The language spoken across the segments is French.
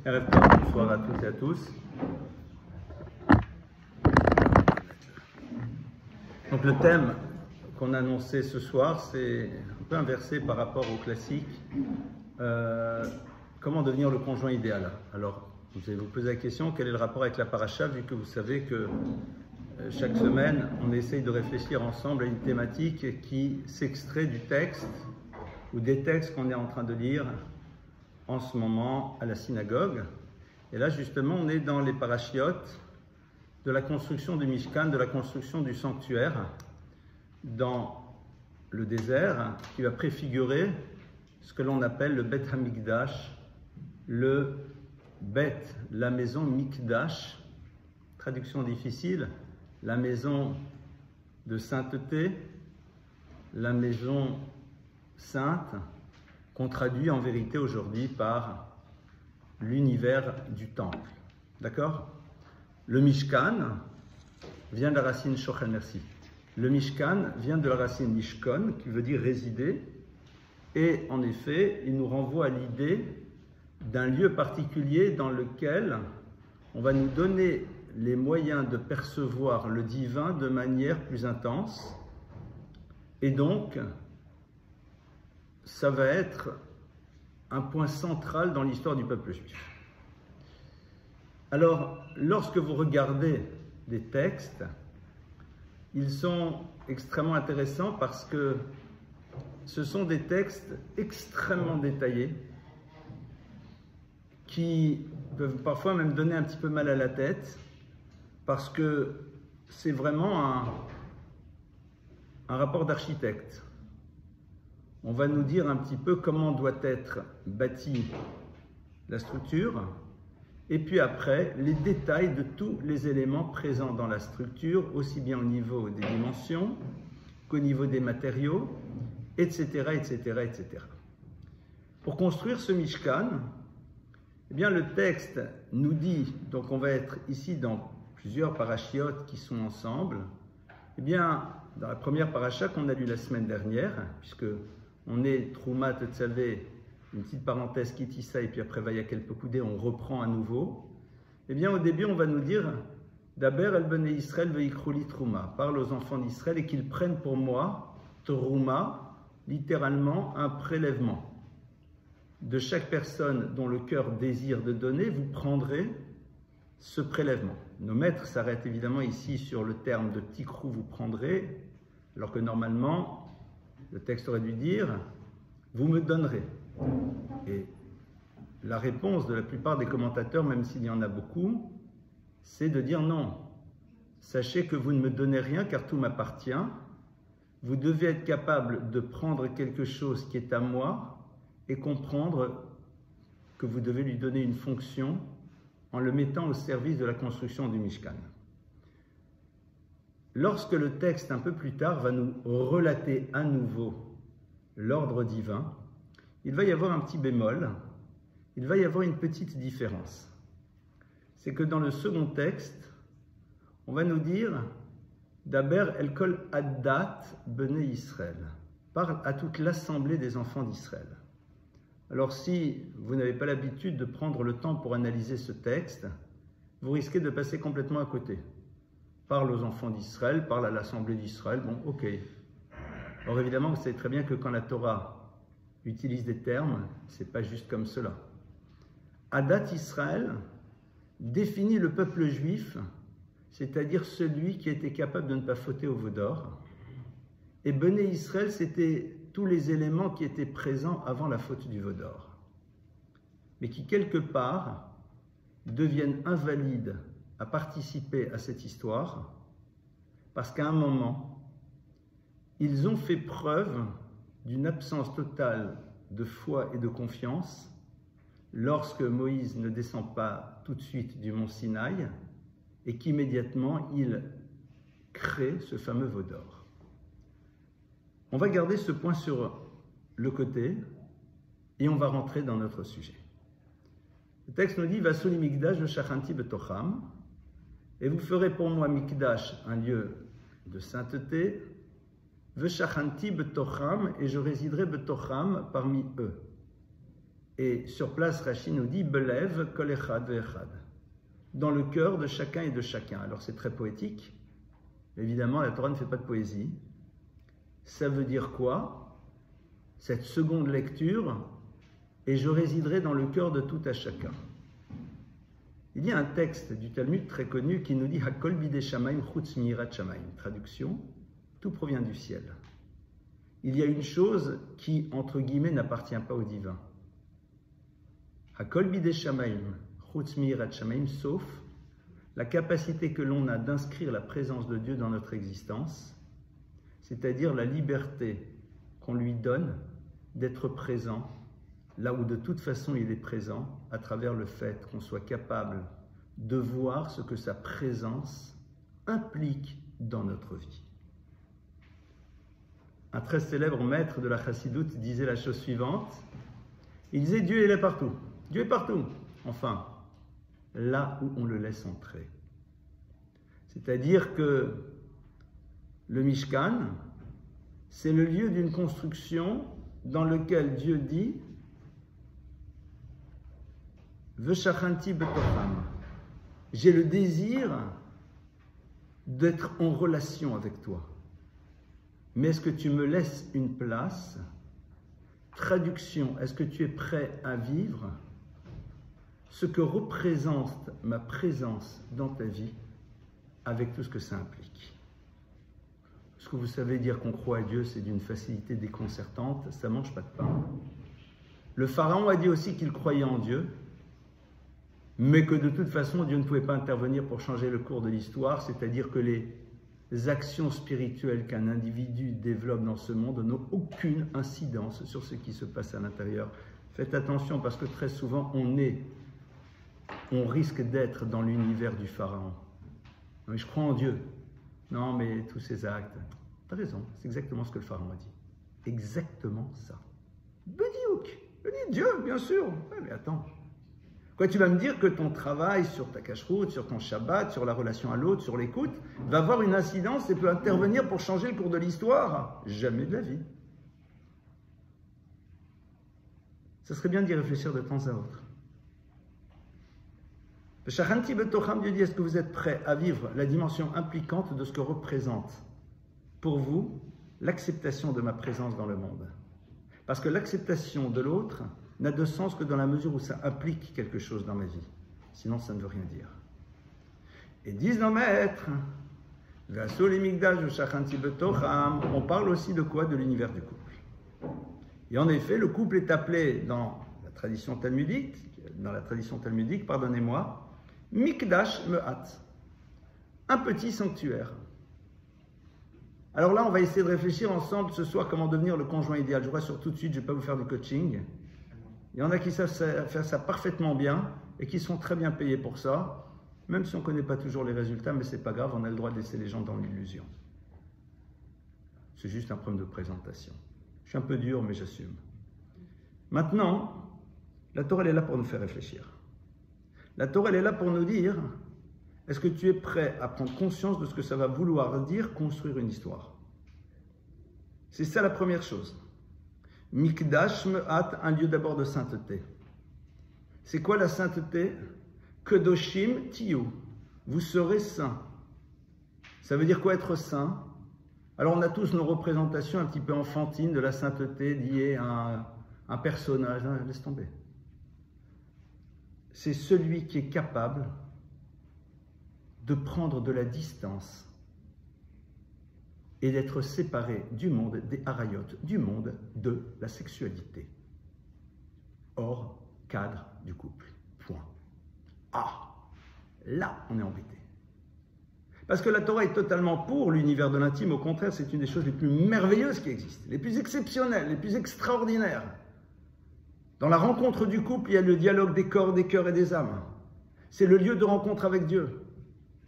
Bonsoir à toutes et à tous. Donc le thème qu'on a annoncé ce soir, c'est un peu inversé par rapport au classique. Comment devenir le conjoint idéal? Alors, vous allez vous poser la question, quel est le rapport avec la paracha, vu que vous savez que chaque semaine, on essaye de réfléchir ensemble à une thématique qui s'extrait du texte ou des textes qu'on est en train de lire en ce moment à la synagogue. Et là, justement, on est dans les parachiotes de la construction du Mishkan, de la construction du sanctuaire dans le désert, qui va préfigurer ce que l'on appelle le Bet Hamikdash, le Bet, la maison Mikdash, traduction difficile, la maison de sainteté, la maison sainte, qu'on traduit en vérité aujourd'hui par l'univers du temple. D'accord? Le Mishkan vient de la racine Shochan, merci. Le Mishkan vient de la racine Mishkon, qui veut dire résider, et en effet, il nous renvoie à l'idée d'un lieu particulier dans lequel on va nous donner les moyens de percevoir le divin de manière plus intense, et donc, ça va être un point central dans l'histoire du peuple juif. Alors, lorsque vous regardez des textes, ils sont extrêmement intéressants parce que ce sont des textes extrêmement détaillés qui peuvent parfois même donner un petit peu mal à la tête parce que c'est vraiment un rapport d'architecte. On va nous dire un petit peu comment doit être bâtie la structure, et puis après, les détails de tous les éléments présents dans la structure, aussi bien au niveau des dimensions qu'au niveau des matériaux, etc., etc., etc. Pour construire ce Mishkan, eh bien, le texte nous dit, donc on va être ici dans plusieurs parachiotes qui sont ensemble, eh bien, dans la première paracha qu'on a lue la semaine dernière, puisque on est Trouma Tetzavé, une petite parenthèse Kitissa, et puis après Vayakel Pekoudé, on reprend à nouveau. Eh bien, au début, on va nous dire Daber el bnei Israël veikrouli Trouma, parle aux enfants d'Israël et qu'ils prennent pour moi Trouma, littéralement un prélèvement. De chaque personne dont le cœur désire de donner, vous prendrez ce prélèvement. Nos maîtres s'arrêtent évidemment ici sur le terme de tikrou, vous prendrez, alors que normalement, le texte aurait dû dire vous me donnerez. Et la réponse de la plupart des commentateurs, même s'il y en a beaucoup, c'est de dire non. Sachez que vous ne me donnez rien car tout m'appartient. Vous devez être capable de prendre quelque chose qui est à moi et comprendre que vous devez lui donner une fonction en le mettant au service de la construction du Mishkan. Lorsque le texte, un peu plus tard, va nous relater à nouveau l'ordre divin, il va y avoir un petit bémol, il va y avoir une petite différence. C'est que dans le second texte, on va nous dire Daber el kol addat bnei Israël, parle à toute l'assemblée des enfants d'Israël. Alors si vous n'avez pas l'habitude de prendre le temps pour analyser ce texte, vous risquez de passer complètement à côté. Parle aux enfants d'Israël, parle à l'assemblée d'Israël, bon, ok. Or évidemment, vous savez très bien que quand la Torah utilise des termes, c'est pas juste comme cela. Adat Israël définit le peuple juif, c'est-à-dire celui qui était capable de ne pas fauter au veau d'or. Et Bnei Israël, c'était tous les éléments qui étaient présents avant la faute du veau d'or, mais qui quelque part deviennent invalides à participer à cette histoire, parce qu'à un moment, ils ont fait preuve d'une absence totale de foi et de confiance lorsque Moïse ne descend pas tout de suite du mont Sinaï et qu'immédiatement il crée ce fameux veau d'or. On va garder ce point sur le côté et on va rentrer dans notre sujet. Le texte nous dit Vasuli Mikdash v'shachanti betocham, et vous ferez pour moi Mikdash un lieu de sainteté, v'shachanti betocham, et je résiderai betocham parmi eux. Et sur place, Rashi nous dit Belev kol echad ve'echad, dans le cœur de chacun et de chacun. Alors c'est très poétique. Évidemment, la Torah ne fait pas de poésie. Ça veut dire quoi? Cette seconde lecture, et je résiderai dans le cœur de tout à chacun. Il y a un texte du Talmud très connu qui nous dit Hakol bidei shamayim chutz mi'irat shamayim. Traduction, tout provient du ciel. Il y a une chose qui, entre guillemets, n'appartient pas au divin. Hakol bidei shamayim chutz mi'irat shamayim, sauf la capacité que l'on a d'inscrire la présence de Dieu dans notre existence, c'est-à-dire la liberté qu'on lui donne d'être présent là où de toute façon il est présent, à travers le fait qu'on soit capable de voir ce que sa présence implique dans notre vie. Un très célèbre maître de la chassidoute disait la chose suivante, il disait Dieu il est partout, Dieu est partout, enfin, là où on le laisse entrer. C'est-à-dire que le Mishkan, c'est le lieu d'une construction dans lequel Dieu dit Veshachanti betocham. J'ai le désir d'être en relation avec toi. Mais est-ce que tu me laisses une place? Traduction, est-ce que tu es prêt à vivre ce que représente ma présence dans ta vie avec tout ce que ça implique? Ce que vous savez, dire qu'on croit à Dieu, c'est d'une facilité déconcertante, ça ne mange pas de pain. Le pharaon a dit aussi qu'il croyait en Dieu, mais que de toute façon, Dieu ne pouvait pas intervenir pour changer le cours de l'histoire, c'est-à-dire que les actions spirituelles qu'un individu développe dans ce monde n'ont aucune incidence sur ce qui se passe à l'intérieur. Faites attention parce que très souvent, on risque d'être dans l'univers du pharaon. Mais je crois en Dieu. Non, mais tous ces actes. T'as raison, c'est exactement ce que le pharaon a dit. Exactement ça. Bediouk. Je dis Dieu, bien sûr. Ouais, mais attends. Quoi, tu vas me dire que ton travail sur ta cacheroute, sur ton Shabbat, sur la relation à l'autre, sur l'écoute, va avoir une incidence et peut intervenir pour changer le cours de l'histoire? Jamais de la vie. Ça serait bien d'y réfléchir de temps à autre. Shachanti betocham, Dieu dit, est-ce que vous êtes prêts à vivre la dimension impliquante de ce que représente pour vous l'acceptation de ma présence dans le monde? Parce que l'acceptation de l'autre n'a de sens que dans la mesure où ça implique quelque chose dans ma vie. Sinon, ça ne veut rien dire. Et disent nos maîtres, on parle aussi de quoi? De l'univers du couple. Et en effet, le couple est appelé dans la tradition talmudique, pardonnez-moi, Mikdash Me'at, un petit sanctuaire. Alors là, on va essayer de réfléchir ensemble ce soir comment devenir le conjoint idéal. Je vous rassure tout de suite, je ne vais pas vous faire du coaching. Il y en a qui savent faire ça parfaitement bien et qui sont très bien payés pour ça, même si on ne connaît pas toujours les résultats, mais ce n'est pas grave, on a le droit de laisser les gens dans l'illusion. C'est juste un problème de présentation. Je suis un peu dur, mais j'assume. Maintenant, la Torah, elle est là pour nous faire réfléchir. La Torah, elle est là pour nous dire, est-ce que tu es prêt à prendre conscience de ce que ça va vouloir dire construire une histoire? C'est ça la première chose. Mikdash Me'at, un lieu d'abord de sainteté. C'est quoi la sainteté? Kedoshim Tiyu, vous serez saints. Ça veut dire quoi être saint? Alors on a tous nos représentations un petit peu enfantines de la sainteté liées à un personnage. Non, laisse tomber. C'est celui qui est capable de prendre de la distance et d'être séparé du monde des harayot, du monde de la sexualité. Hors cadre du couple. Point. Ah, là, on est embêté. Parce que la Torah est totalement pour l'univers de l'intime. Au contraire, c'est une des choses les plus merveilleuses qui existent, les plus exceptionnelles, les plus extraordinaires. Dans la rencontre du couple, il y a le dialogue des corps, des cœurs et des âmes. C'est le lieu de rencontre avec Dieu.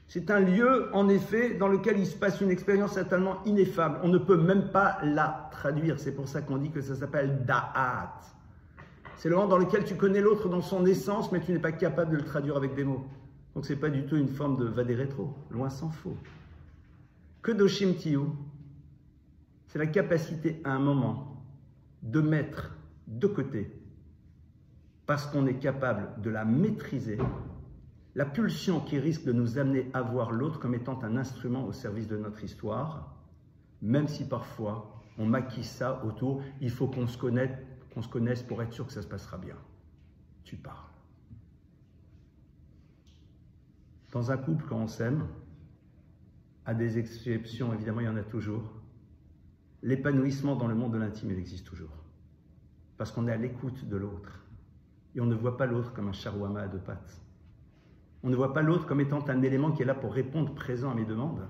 C'est un lieu, en effet, dans lequel il se passe une expérience totalement ineffable. On ne peut même pas la traduire. C'est pour ça qu'on dit que ça s'appelle da'at. C'est le moment dans lequel tu connais l'autre dans son essence, mais tu n'es pas capable de le traduire avec des mots. Donc ce n'est pas du tout une forme de vadé-rétro, loin s'en faut. Kedoshim Tiyu, c'est la capacité à un moment de mettre de côté parce qu'on est capable de la maîtriser, la pulsion qui risque de nous amener à voir l'autre comme étant un instrument au service de notre histoire, même si parfois on maquille ça autour, il faut qu'on se connaisse pour être sûr que ça se passera bien. Tu parles. Dans un couple, quand on s'aime, à des exceptions, évidemment, il y en a toujours, l'épanouissement dans le monde de l'intime, il existe toujours. Parce qu'on est à l'écoute de l'autre. Et on ne voit pas l'autre comme un shawarma à deux pattes. On ne voit pas l'autre comme étant un élément qui est là pour répondre présent à mes demandes,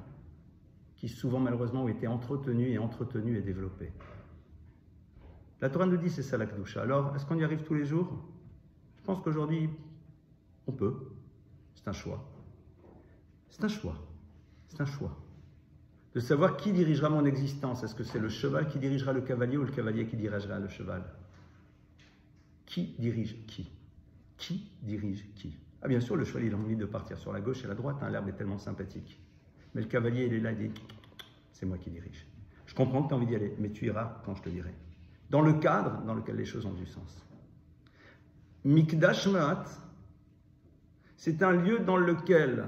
qui souvent, malheureusement, ont été entretenues et développées. La Torah nous dit c'est ça la Kedusha. Alors, est-ce qu'on y arrive tous les jours? Je pense qu'aujourd'hui, on peut. C'est un choix. C'est un choix. C'est un choix. De savoir qui dirigera mon existence. Est-ce que c'est le cheval qui dirigera le cavalier ou le cavalier qui dirigera le cheval? Qui dirige qui? Qui dirige qui? Ah bien sûr, le cheval, il a envie de partir sur la gauche et la droite. Hein, l'herbe est tellement sympathique. Mais le cavalier, il est là, il dit, c'est moi qui dirige. Je comprends que tu as envie d'y aller, mais tu iras quand je te dirai. Dans le cadre dans lequel les choses ont du sens. Mikdash Me'at, c'est un lieu dans lequel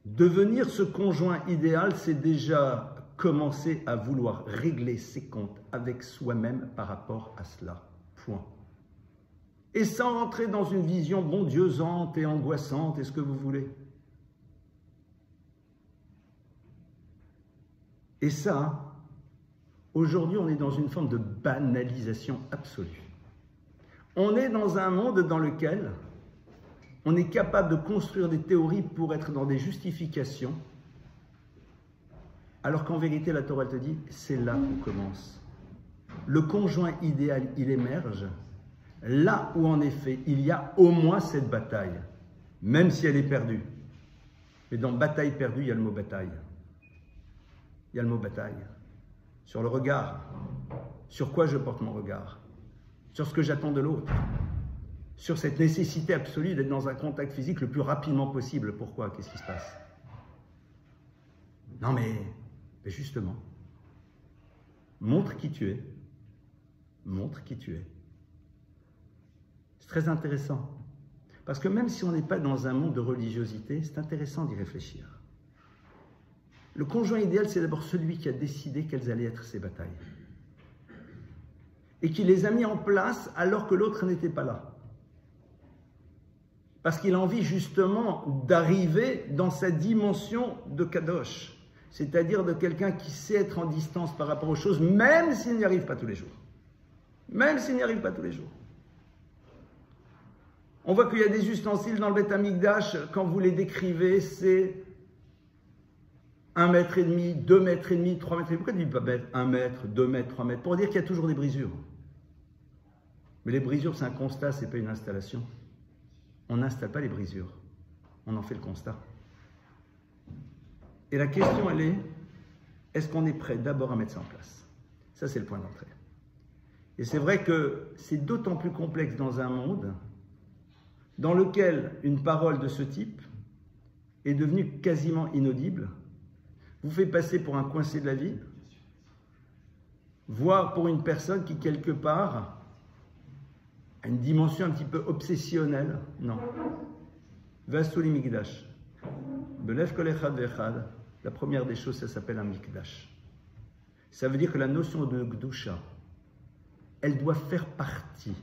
devenir ce conjoint idéal, c'est déjà commencer à vouloir régler ses comptes avec soi-même par rapport à cela. Point. Et sans rentrer dans une vision bondieusante et angoissante, est-ce que vous voulez? Et ça, aujourd'hui, on est dans une forme de banalisation absolue. On est dans un monde dans lequel on est capable de construire des théories pour être dans des justifications, alors qu'en vérité, la Torah te dit, c'est là où commence. Le conjoint idéal, il émerge là où, en effet, il y a au moins cette bataille, même si elle est perdue. Mais dans bataille perdue, il y a le mot bataille. Il y a le mot bataille. Sur le regard. Sur quoi je porte mon regard? Sur ce que j'attends de l'autre. Sur cette nécessité absolue d'être dans un contact physique le plus rapidement possible. Pourquoi? Qu'est-ce qui se passe? Non mais justement, montre qui tu es. Montre qui tu es. C'est très intéressant. Parce que même si on n'est pas dans un monde de religiosité, c'est intéressant d'y réfléchir. Le conjoint idéal, c'est d'abord celui qui a décidé quelles allaient être ses batailles. Et qui les a mis en place alors que l'autre n'était pas là. Parce qu'il a envie justement d'arriver dans sa dimension de Kadosh. C'est-à-dire de quelqu'un qui sait être en distance par rapport aux choses, même s'il n'y arrive pas tous les jours. Même s'il n'y arrive pas tous les jours. On voit qu'il y a des ustensiles dans le Beth Amikdash, quand vous les décrivez, c'est 1,5 mètre, 2,5 mètres, 3 mètres. Pourquoi tu ne dis pas 1 mètre, 2 mètres, 3 mètres? Pour dire qu'il y a toujours des brisures. Mais les brisures, c'est un constat, ce n'est pas une installation. On n'installe pas les brisures. On en fait le constat. Et la question, elle est-ce qu'on est prêt d'abord à mettre ça en place? Ça, c'est le point d'entrée. Et c'est vrai que c'est d'autant plus complexe dans un monde dans lequel une parole de ce type est devenue quasiment inaudible, vous fait passer pour un coincé de la vie, voire pour une personne qui, quelque part, a une dimension un petit peu obsessionnelle. Non. Vasuli Mikdash. Belev kol echad ve'echad. La première des choses, ça s'appelle un Mikdash. Ça veut dire que la notion de Gdusha, elle doit faire partie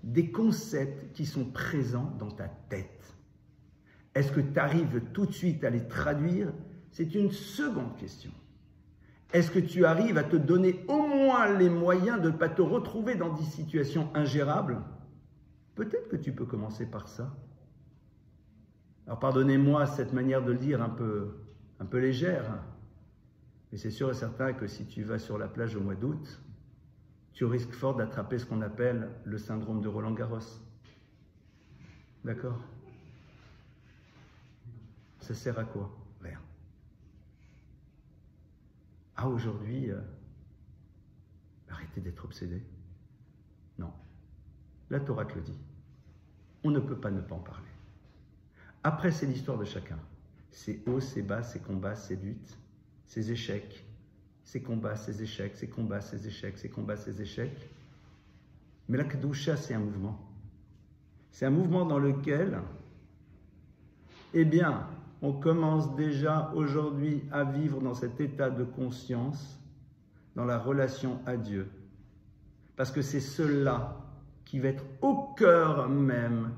des concepts qui sont présents dans ta tête. Est-ce que tu arrives tout de suite à les traduire? C'est une seconde question. Est-ce que tu arrives à te donner au moins les moyens de ne pas te retrouver dans des situations ingérables? Peut-être que tu peux commencer par ça. Alors pardonnez-moi cette manière de le dire un peu légère, mais c'est sûr et certain que si tu vas sur la plage au mois d'août, tu risques fort d'attraper ce qu'on appelle le syndrome de Roland-Garros. D'accord? Ça sert à quoi? Rien. Ah, aujourd'hui, arrêtez d'être obsédé. Non. La Torah te le dit. On ne peut pas ne pas en parler. Après, c'est l'histoire de chacun. Ses hauts, ses bas, ses combats, ses luttes, ses échecs, ses combats, ses échecs, ses combats, ses échecs, ses combats, ses échecs. Mais la Kedusha, c'est un mouvement. C'est un mouvement dans lequel, eh bien, on commence déjà aujourd'hui à vivre dans cet état de conscience, dans la relation à Dieu. Parce que c'est cela qui va être au cœur même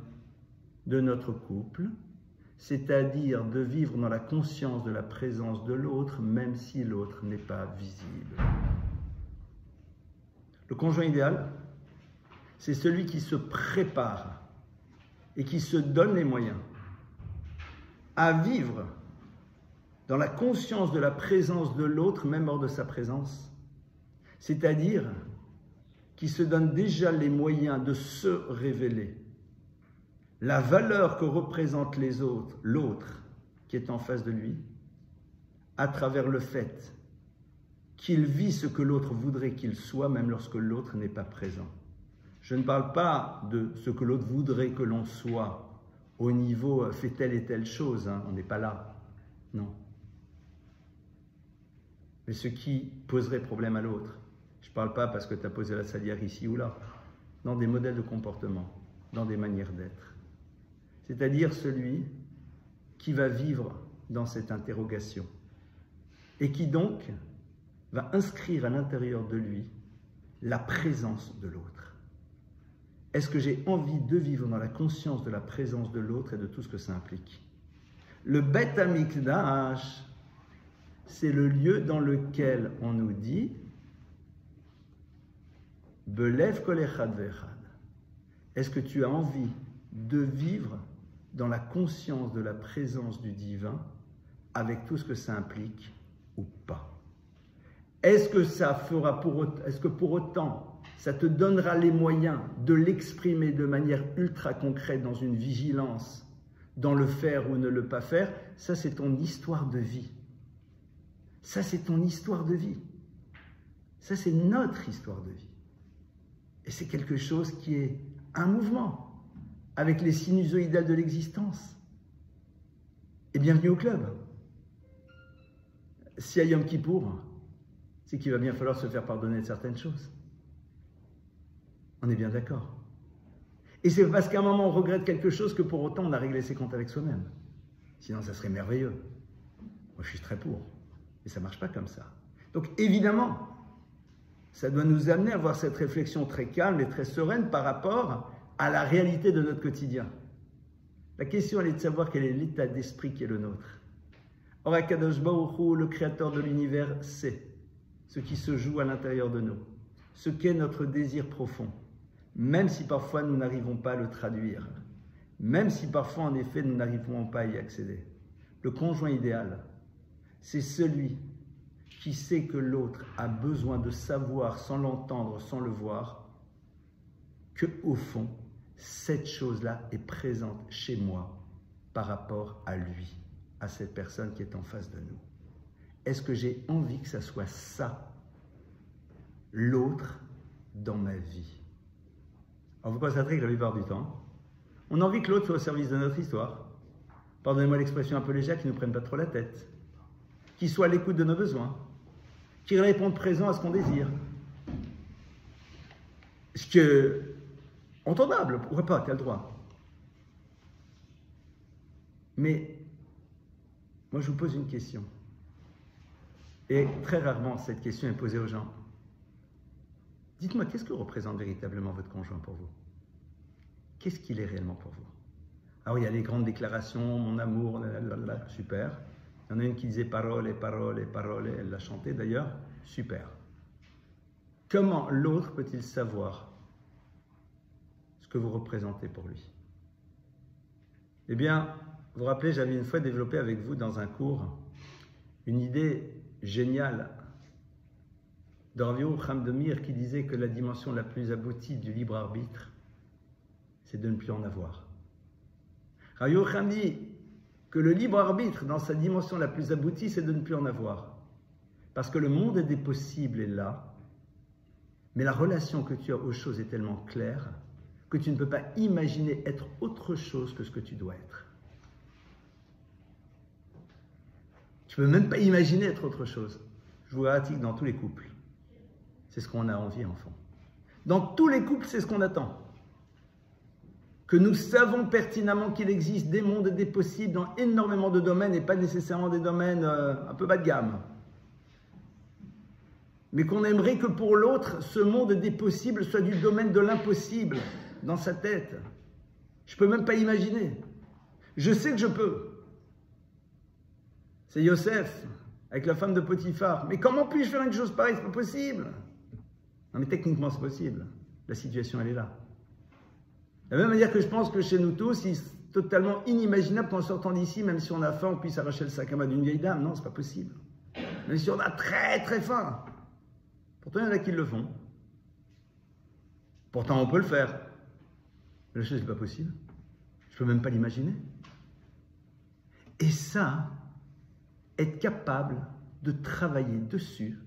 de notre couple, c'est-à-dire de vivre dans la conscience de la présence de l'autre, même si l'autre n'est pas visible. Le conjoint idéal, c'est celui qui se prépare et qui se donne les moyens à vivre dans la conscience de la présence de l'autre, même hors de sa présence. C'est-à-dire qui se donne déjà les moyens de se révéler. La valeur que représente les autres, l'autre qui est en face de lui, à travers le fait qu'il vit ce que l'autre voudrait qu'il soit, même lorsque l'autre n'est pas présent. Je ne parle pas de ce que l'autre voudrait que l'on soit au niveau fait telle et telle chose, hein, on n'est pas là, non. Mais ce qui poserait problème à l'autre, je ne parle pas parce que tu as posé la salière ici ou là, dans des modèles de comportement, dans des manières d'être. C'est-à-dire celui qui va vivre dans cette interrogation et qui donc va inscrire à l'intérieur de lui la présence de l'autre. Est-ce que j'ai envie de vivre dans la conscience de la présence de l'autre et de tout ce que ça implique? Le Beth Amikdash, c'est le lieu dans lequel on nous dit Belev kol echad ve'echad. Est-ce que tu as envie de vivre dans la conscience de la présence du divin avec tout ce que ça implique ou pas? Est-ce que ça fera est-ce que pour autant ça te donnera les moyens de l'exprimer de manière ultra concrète dans une vigilance, dans le faire ou ne le pas faire? Ça, c'est ton histoire de vie. Ça, c'est ton histoire de vie. Ça, c'est notre histoire de vie. Et c'est quelque chose qui est un mouvement avec les sinusoïdales de l'existence. Et bienvenue au club. Si à Yom Kippour, c'est qu'il va bien falloir se faire pardonner de certaines choses. On est bien d'accord. Et c'est parce qu'à un moment on regrette quelque chose que pour autant on a réglé ses comptes avec soi-même. Sinon ça serait merveilleux. Moi je suis très pour. Mais ça ne marche pas comme ça. Donc évidemment, ça doit nous amener à avoir cette réflexion très calme et très sereine par rapport à la réalité de notre quotidien. La question elle est de savoir quel est l'état d'esprit qui est le nôtre. Or Akadosh Baruch Hu, le créateur de l'univers, sait ce qui se joue à l'intérieur de nous, ce qu'est notre désir profond, même si parfois nous n'arrivons pas à le traduire, même si parfois en effet nous n'arrivons pas à y accéder. Le conjoint idéal, c'est celui qui sait que l'autre a besoin de savoir, sans l'entendre, sans le voir, que au fond, cette chose-là est présente chez moi par rapport à lui, à cette personne qui est en face de nous. Est-ce que j'ai envie que ça soit ça, l'autre, dans ma vie? Alors vous constaterez que la plupart du temps, on a envie que l'autre soit au service de notre histoire. Pardonnez-moi l'expression un peu légère, qui ne nous prenne pas trop la tête, qui soit à l'écoute de nos besoins, qui réponde présent à ce qu'on désire. Ce que, entendable, pourquoi pas, tu as le droit. Mais, moi je vous pose une question. Et très rarement, cette question est posée aux gens. Dites-moi, qu'est-ce que représente véritablement votre conjoint pour vous? Qu'est-ce qu'il est réellement pour vous? Alors, il y a les grandes déclarations, mon amour, super. Il y en a une qui disait parole et parole et parole, elle l'a chanté d'ailleurs, super. Comment l'autre peut-il savoir ce que vous représentez pour lui? Eh bien, vous vous rappelez, j'avais une fois développé avec vous dans un cours une idée géniale de Rav Yerucham de Mir qui disait que la dimension la plus aboutie du libre arbitre, c'est de ne plus en avoir. Rav Yerucham dit que le libre arbitre, dans sa dimension la plus aboutie, c'est de ne plus en avoir. Parce que le monde des possibles est là, mais la relation que tu as aux choses est tellement claire que tu ne peux pas imaginer être autre chose que ce que tu dois être. Tu ne peux même pas imaginer être autre chose. Je vous garantis que dans tous les couples, c'est ce qu'on a envie en fond. Dans tous les couples, c'est ce qu'on attend. Que nous savons pertinemment qu'il existe des mondes et des possibles dans énormément de domaines et pas nécessairement des domaines un peu bas de gamme. Mais qu'on aimerait que pour l'autre, ce monde des possibles soit du domaine de l'impossible dans sa tête. Je ne peux même pas imaginer. Je sais que je peux. C'est Yosef, avec la femme de Potiphar. Mais comment puis-je faire une chose pareille? C'est pas possible. Non mais techniquement c'est possible. La situation elle est là. De la même manière que je pense que chez nous tous, il est totalement inimaginable qu'en sortant d'ici, même si on a faim, on puisse arracher le sac à main d'une vieille dame. Non, c'est pas possible. Même si on a très très faim. Pourtant, il y en a qui le font. Pourtant, on peut le faire. Mais la chose n'est pas possible. Je ne peux même pas l'imaginer. Et ça, être capable de travailler dessus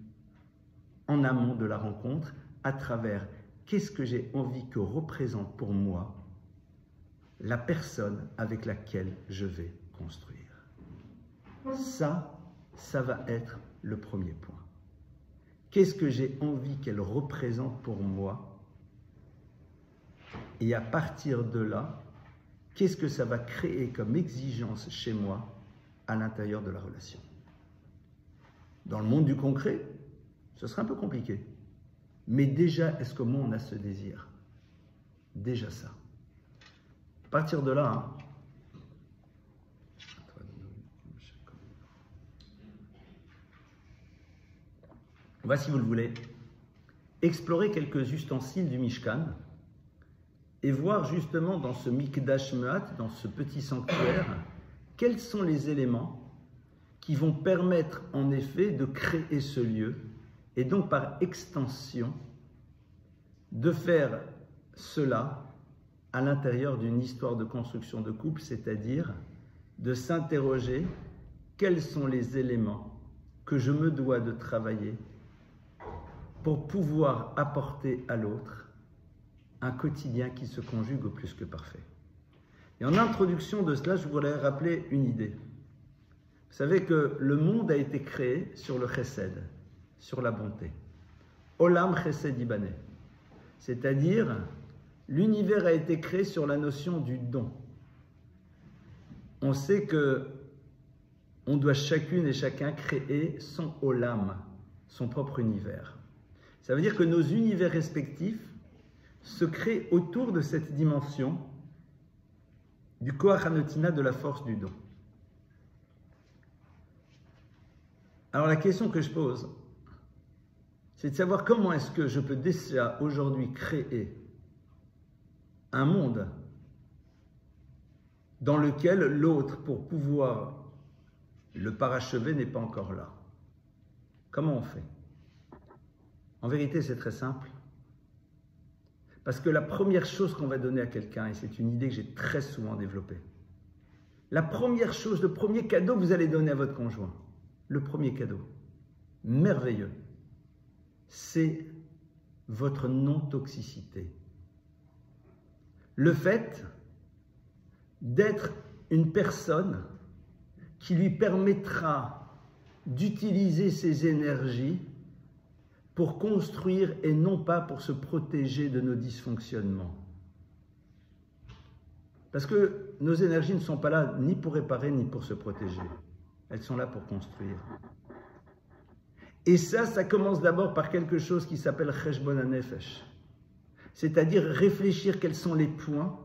en amont de la rencontre à travers qu'est-ce que j'ai envie que représente pour moi la personne avec laquelle je vais construire. Ça va être le premier point. Qu'est-ce que j'ai envie qu'elle représente pour moi? Et à partir de là, qu'est-ce que ça va créer comme exigence chez moi à l'intérieur de la relation? Dans le monde du concret, ce sera un peu compliqué. Mais déjà, est-ce qu'au moins on a ce désir? Déjà ça. À partir de là, on va, si vous le voulez, explorer quelques ustensiles du Mishkan et voir justement dans ce Mikdash Me'at, dans ce petit sanctuaire, quels sont les éléments qui vont permettre en effet de créer ce lieu et donc par extension de faire cela à l'intérieur d'une histoire de construction de couple, c'est-à-dire de s'interroger quels sont les éléments que je me dois de travailler pour pouvoir apporter à l'autre un quotidien qui se conjugue au plus que parfait. Et en introduction de cela, je voudrais rappeler une idée. Vous savez que le monde a été créé sur le chesed, sur la bonté. Olam chesed ibané. C'est-à-dire, l'univers a été créé sur la notion du don. On sait que on doit chacune et chacun créer son olam, son propre univers. Ça veut dire que nos univers respectifs se créent autour de cette dimension du koach hanotina, de la force du don. Alors la question que je pose, c'est de savoir comment est-ce que je peux déjà aujourd'hui créer un monde dans lequel l'autre, pour pouvoir le parachever, n'est pas encore là. Comment on fait? En vérité, c'est très simple. Parce que la première chose qu'on va donner à quelqu'un, et c'est une idée que j'ai très souvent développée, la première chose, le premier cadeau que vous allez donner à votre conjoint, le premier cadeau, merveilleux, c'est votre non-toxicité. Le fait d'être une personne qui lui permettra d'utiliser ses énergies pour construire et non pas pour se protéger de nos dysfonctionnements. Parce que nos énergies ne sont pas là ni pour réparer ni pour se protéger. Elles sont là pour construire. Et ça commence d'abord par quelque chose qui s'appelle Cheshbon HaNefesh. C'est-à-dire réfléchir quels sont les points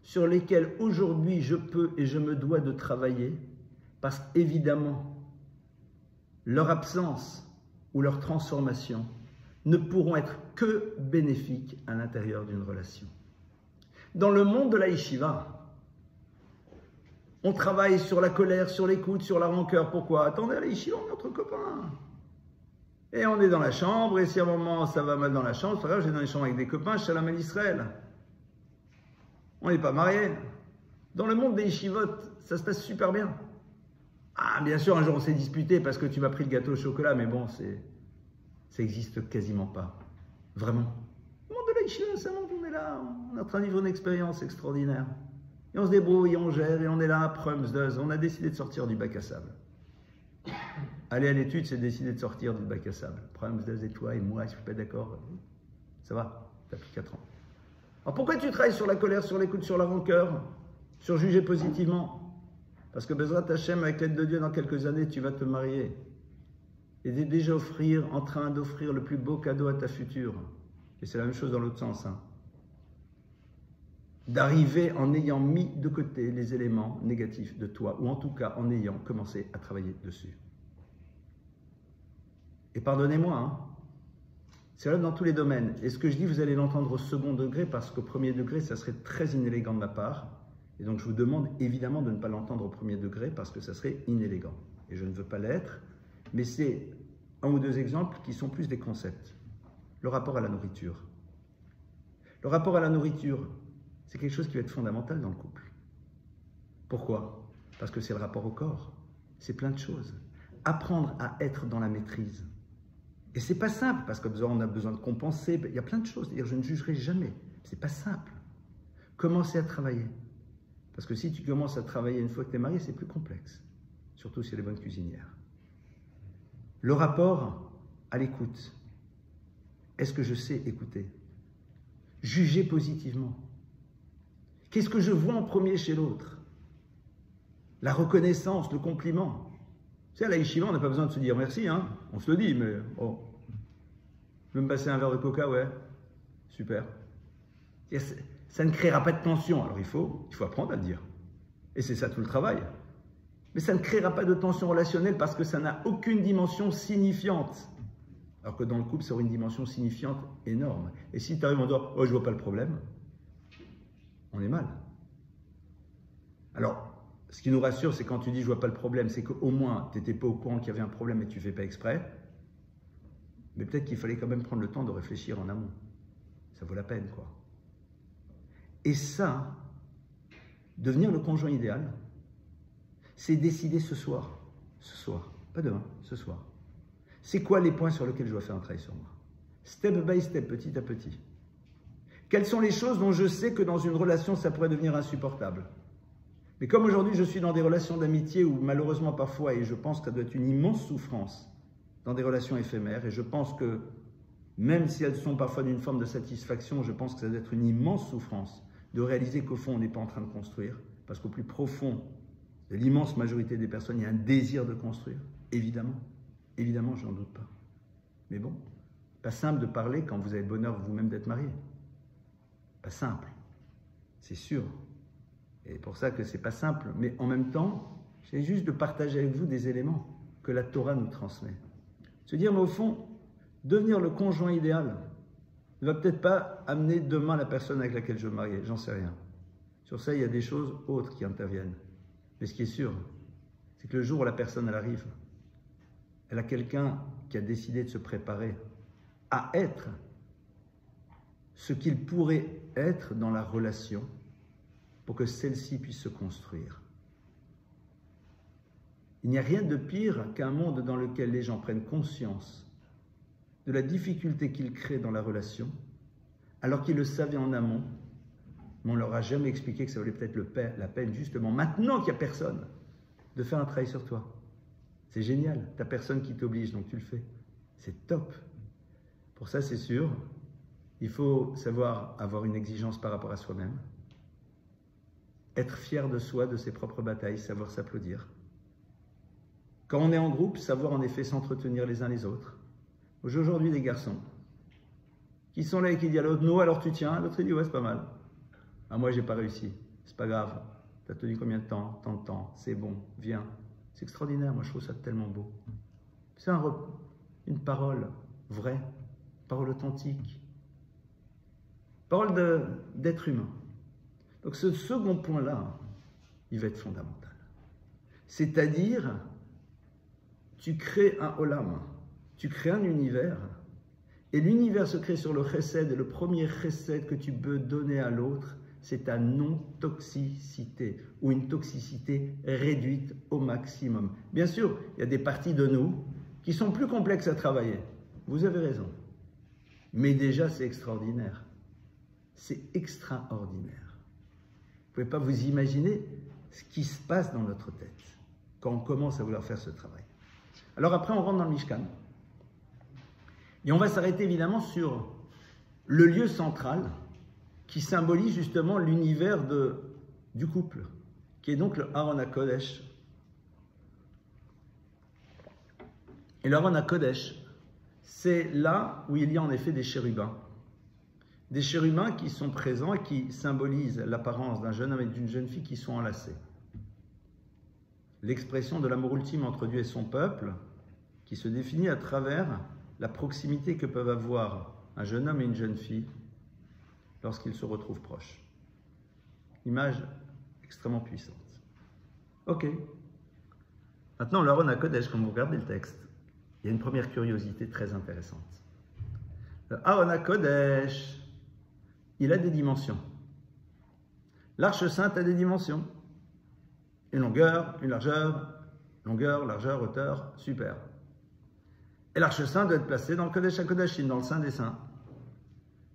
sur lesquels aujourd'hui je peux et je me dois de travailler, parce qu'évidemment, leur absence ou leur transformation ne pourront être que bénéfiques à l'intérieur d'une relation. Dans le monde de la yeshiva, on travaille sur la colère, sur l'écoute, sur la rancœur. Pourquoi? Attendez, à la yeshiva, on est notre copain. Et on est dans la chambre, et si à un moment ça va mal dans la chambre, c'est pas grave, j'ai dans les chambres avec des copains, Shalom à l'Israël. On n'est pas mariés. Dans le monde des yeshivot, ça se passe super bien. Ah, bien sûr, un jour on s'est disputé parce que tu m'as pris le gâteau au chocolat, mais bon, ça n'existe quasiment pas. Vraiment. Le monde de la yeshiva, c'est un monde où on est là, on est en train de vivre une expérience extraordinaire. Et on se débrouille, on gère, et on est là, on a décidé de sortir du bac à sable. Aller à l'étude, c'est décider de sortir du bac à sable. Et toi et moi, je ne suis pas d'accord. Ça va? Tu as pris 4 ans. Alors pourquoi tu travailles sur la colère, sur l'écoute, sur la rancœur, sur juger positivement? Parce que Bezrat Hashem, avec l'aide de Dieu, dans quelques années, tu vas te marier. Et tu es déjà en train d'offrir le plus beau cadeau à ta future. Et c'est la même chose dans l'autre sens. Hein. D'arriver en ayant mis de côté les éléments négatifs de toi, ou en tout cas en ayant commencé à travailler dessus. Et pardonnez-moi, hein, c'est là dans tous les domaines. Et ce que je dis, vous allez l'entendre au second degré, parce qu'au premier degré, ça serait très inélégant de ma part. Et donc je vous demande évidemment de ne pas l'entendre au premier degré, parce que ça serait inélégant. Et je ne veux pas l'être, mais c'est un ou deux exemples qui sont plus des concepts. Le rapport à la nourriture. Le rapport à la nourriture, c'est quelque chose qui va être fondamental dans le couple. Pourquoi? Parce que c'est le rapport au corps. C'est plein de choses. Apprendre à être dans la maîtrise. Et c'est pas simple, parce qu'on a besoin de compenser. Il y a plein de choses. C'est-à-dire, je ne jugerai jamais. C'est pas simple. Commencez à travailler. Parce que si tu commences à travailler une fois que tu es marié, c'est plus complexe. Surtout si elle est bonne cuisinière. Le rapport à l'écoute. Est-ce que je sais écouter? Juger positivement. Qu'est-ce que je vois en premier chez l'autre? La reconnaissance, le compliment. Tu sais, à la yeshiva, on n'a pas besoin de se dire merci, hein. On se le dit, mais oh. Je veux me passer un verre de coca, ouais. Super. Ça ne créera pas de tension. Alors il faut apprendre à le dire. Et c'est ça tout le travail. Mais ça ne créera pas de tension relationnelle parce que ça n'a aucune dimension signifiante. Alors que dans le couple, ça aurait une dimension signifiante énorme. Et si tu arrives en disant « Oh, je vois pas le problème », on est mal. Alors, ce qui nous rassure, c'est quand tu dis « Je vois pas le problème », c'est qu'au moins, tu n'étais pas au courant qu'il y avait un problème et tu ne fais pas exprès. Mais peut-être qu'il fallait quand même prendre le temps de réfléchir en amont. Ça vaut la peine, quoi. Et ça, devenir le conjoint idéal, c'est décider ce soir, pas demain, ce soir. C'est quoi les points sur lesquels je dois faire un travail sur moi? Step by step, petit à petit. Quelles sont les choses dont je sais que dans une relation, ça pourrait devenir insupportable? Mais comme aujourd'hui, je suis dans des relations d'amitié où malheureusement parfois, et je pense que ça doit être une immense souffrance dans des relations éphémères, et je pense que même si elles sont parfois d'une forme de satisfaction, je pense que ça doit être une immense souffrance de réaliser qu'au fond, on n'est pas en train de construire, parce qu'au plus profond de l'immense majorité des personnes, il y a un désir de construire, évidemment. Évidemment, je n'en doute pas. Mais bon, pas simple de parler quand vous avez le bonheur vous-même d'être marié. Pas simple, c'est sûr. Et pour ça que c'est pas simple. Mais en même temps, j'ai juste de partager avec vous des éléments que la Torah nous transmet. Se dire, mais au fond, devenir le conjoint idéal ne va peut-être pas amener demain la personne avec laquelle je veux me marier, j'en sais rien. Sur ça, il y a des choses autres qui interviennent. Mais ce qui est sûr, c'est que le jour où la personne elle arrive, elle a quelqu'un qui a décidé de se préparer à être ce qu'il pourrait être dans la relation pour que celle-ci puisse se construire. Il n'y a rien de pire qu'un monde dans lequel les gens prennent conscience de la difficulté qu'ils créent dans la relation, alors qu'ils le savaient en amont, mais on ne leur a jamais expliqué que ça valait peut-être la peine, justement, maintenant qu'il n'y a personne, de faire un travail sur toi. C'est génial, tu n'as personne qui t'oblige, donc tu le fais. C'est top. Pour ça, c'est sûr, il faut savoir avoir une exigence par rapport à soi-même, être fier de soi, de ses propres batailles, savoir s'applaudir. Quand on est en groupe, savoir en effet s'entretenir les uns les autres. Aujourd'hui, des garçons qui sont là et qui disent à l'autre, non, alors tu tiens, l'autre il dit, ouais, c'est pas mal. Ah, moi, j'ai pas réussi, c'est pas grave. Tu as tenu combien de temps? Tant de temps, c'est bon, viens. C'est extraordinaire, moi je trouve ça tellement beau. C'est une parole vraie, parole authentique, parole d'être humain. Donc ce second point-là, il va être fondamental. C'est-à-dire, tu crées un olam, tu crées un univers, et l'univers se crée sur le chesed, et le premier chesed que tu peux donner à l'autre, c'est ta non-toxicité, ou une toxicité réduite au maximum. Bien sûr, il y a des parties de nous qui sont plus complexes à travailler. Vous avez raison. Mais déjà, c'est extraordinaire. C'est extraordinaire. Vous ne pouvez pas vous imaginer ce qui se passe dans notre tête quand on commence à vouloir faire ce travail. Alors après, on rentre dans le Mishkan. Et on va s'arrêter évidemment sur le lieu central qui symbolise justement l'univers du couple, qui est donc le Aron HaKodesh. Et le Aron HaKodesh, c'est là où il y a en effet des chérubins. Des chérubins qui sont présents et qui symbolisent l'apparence d'un jeune homme et d'une jeune fille qui sont enlacés. L'expression de l'amour ultime entre Dieu et son peuple, qui se définit à travers la proximité que peuvent avoir un jeune homme et une jeune fille lorsqu'ils se retrouvent proches. Image extrêmement puissante. Ok. Maintenant, le Aron HaKodesh, quand vous regardez le texte, il y a une première curiosité très intéressante. Le Aron HaKodesh, il a des dimensions. L'Arche Sainte a des dimensions. Une longueur, une largeur, hauteur, super. Et l'Arche Sainte doit être placée dans le Kodesh HaKodashim, dans le Saint des Saints.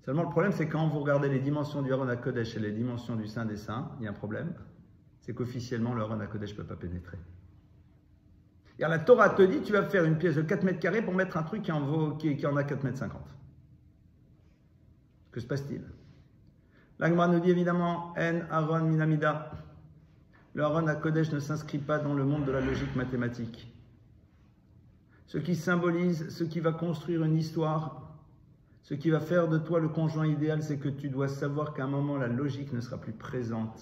Seulement, le problème, c'est quand vous regardez les dimensions du Aron HaKodesh et les dimensions du Saint des Saints, il y a un problème, c'est qu'officiellement, le Aron HaKodesh ne peut pas pénétrer. Et la Torah te dit, tu vas faire une pièce de 4 mètres carrés pour mettre un truc qui en a 4 mètres 50. Que se passe-t-il? L'Agma nous dit évidemment, En Aron Minamida. Le Aron HaKodesh ne s'inscrit pas dans le monde de la logique mathématique. Ce qui symbolise, ce qui va construire une histoire, ce qui va faire de toi le conjoint idéal, c'est que tu dois savoir qu'à un moment, la logique ne sera plus présente.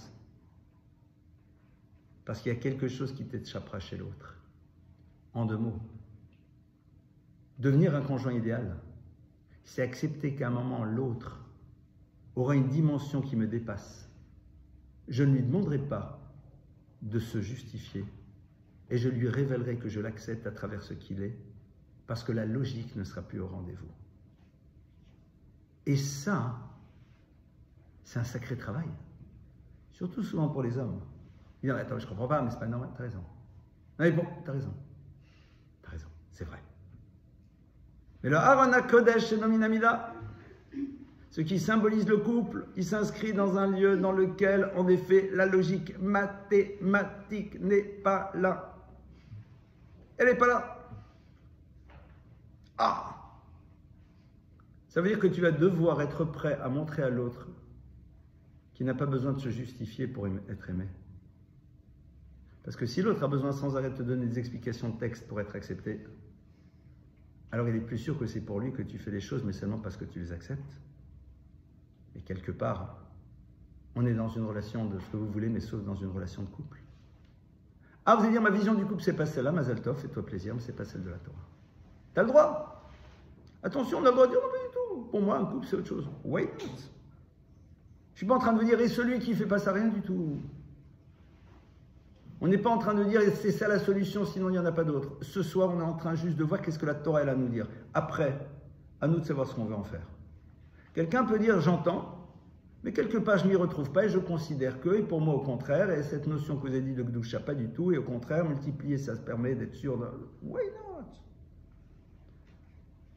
Parce qu'il y a quelque chose qui t'échappera chez l'autre. En 2 mots. Devenir un conjoint idéal, c'est accepter qu'à un moment, l'autre aura une dimension qui me dépasse. Je ne lui demanderai pas de se justifier et je lui révélerai que je l'accepte à travers ce qu'il est, parce que la logique ne sera plus au rendez-vous. Et ça, c'est un sacré travail, surtout souvent pour les hommes. Ils disent, attends, je ne comprends pas, mais c'est pas normal, t'as raison. Non mais bon, t'as raison, c'est vrai. Mais le Aron HaKodesh, c'est Nominamida, ce qui symbolise le couple, il s'inscrit dans un lieu dans lequel, en effet, la logique mathématique n'est pas là. Elle n'est pas là. Ah! Ça veut dire que tu vas devoir être prêt à montrer à l'autre qu'il n'a pas besoin de se justifier pour être aimé. Parce que si l'autre a besoin sans arrêt de te donner des explications de texte pour être accepté, alors il est plus sûr que c'est pour lui que tu fais les choses, mais seulement parce que tu les acceptes. Et quelque part, on est dans une relation de ce que vous voulez, mais sauf dans une relation de couple. Ah, vous allez dire, ma vision du couple, c'est pas celle-là, Mazal Tov, fais-toi plaisir, mais c'est pas celle de la Torah. T'as le droit. Attention, on a le droit de dire, non, pas du tout. Pour moi, un couple, c'est autre chose. Wait not. Je suis pas en train de vous dire, et celui qui fait pas ça, rien du tout. On n'est pas en train de dire, c'est ça la solution, sinon il n'y en a pas d'autre. Ce soir, on est en train juste de voir qu'est-ce que la Torah elle a à nous dire. Après, à nous de savoir ce qu'on veut en faire. Quelqu'un peut dire, j'entends, mais quelque part, je ne m'y retrouve pas et je considère que, et pour moi, au contraire, et cette notion que vous avez dit de Gdusha, pas du tout, et au contraire, multiplier, ça se permet d'être sûr de... Why not?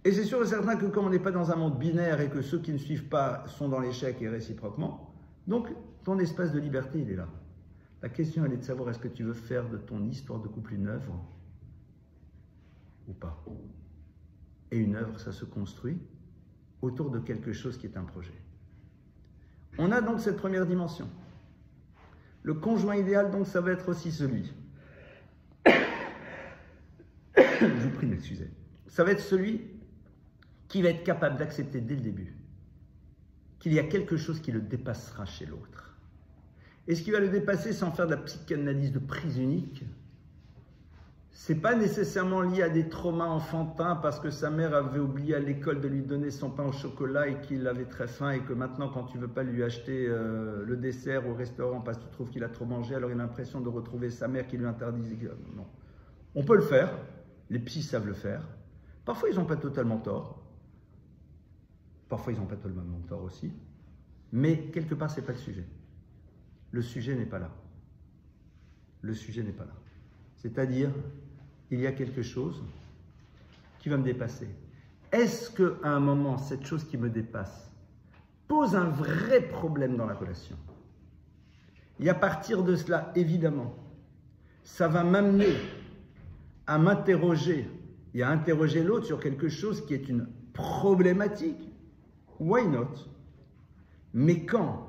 Et c'est sûr et certain que comme on n'est pas dans un monde binaire et que ceux qui ne suivent pas sont dans l'échec et réciproquement, donc ton espace de liberté, il est là. La question, elle est de savoir, est-ce que tu veux faire de ton histoire de couple une œuvre ou pas? Et une œuvre, ça se construit autour de quelque chose qui est un projet. On a donc cette première dimension. Le conjoint idéal, donc, ça va être aussi celui. Je vous prie de m'excuser. Ça va être celui qui va être capable d'accepter dès le début qu'il y a quelque chose qui le dépassera chez l'autre. Et ce qui va le dépasser sans faire de la psychanalyse de prise unique, c'est pas nécessairement lié à des traumas enfantins parce que sa mère avait oublié à l'école de lui donner son pain au chocolat et qu'il avait très faim et que maintenant quand tu veux pas lui acheter le dessert au restaurant parce que tu trouves qu'il a trop mangé, alors il a l'impression de retrouver sa mère qui lui interdisait. Non. On peut le faire, les psys savent le faire. Parfois ils n'ont pas totalement tort. Parfois ils n'ont pas totalement tort aussi. Mais quelque part c'est pas le sujet. Le sujet n'est pas là. Le sujet n'est pas là. C'est-à-dire, il y a quelque chose qui va me dépasser. Est-ce qu'à un moment, cette chose qui me dépasse pose un vrai problème dans la relation? Et à partir de cela, évidemment, ça va m'amener à m'interroger et à interroger l'autre sur quelque chose qui est une problématique Why not? Mais quand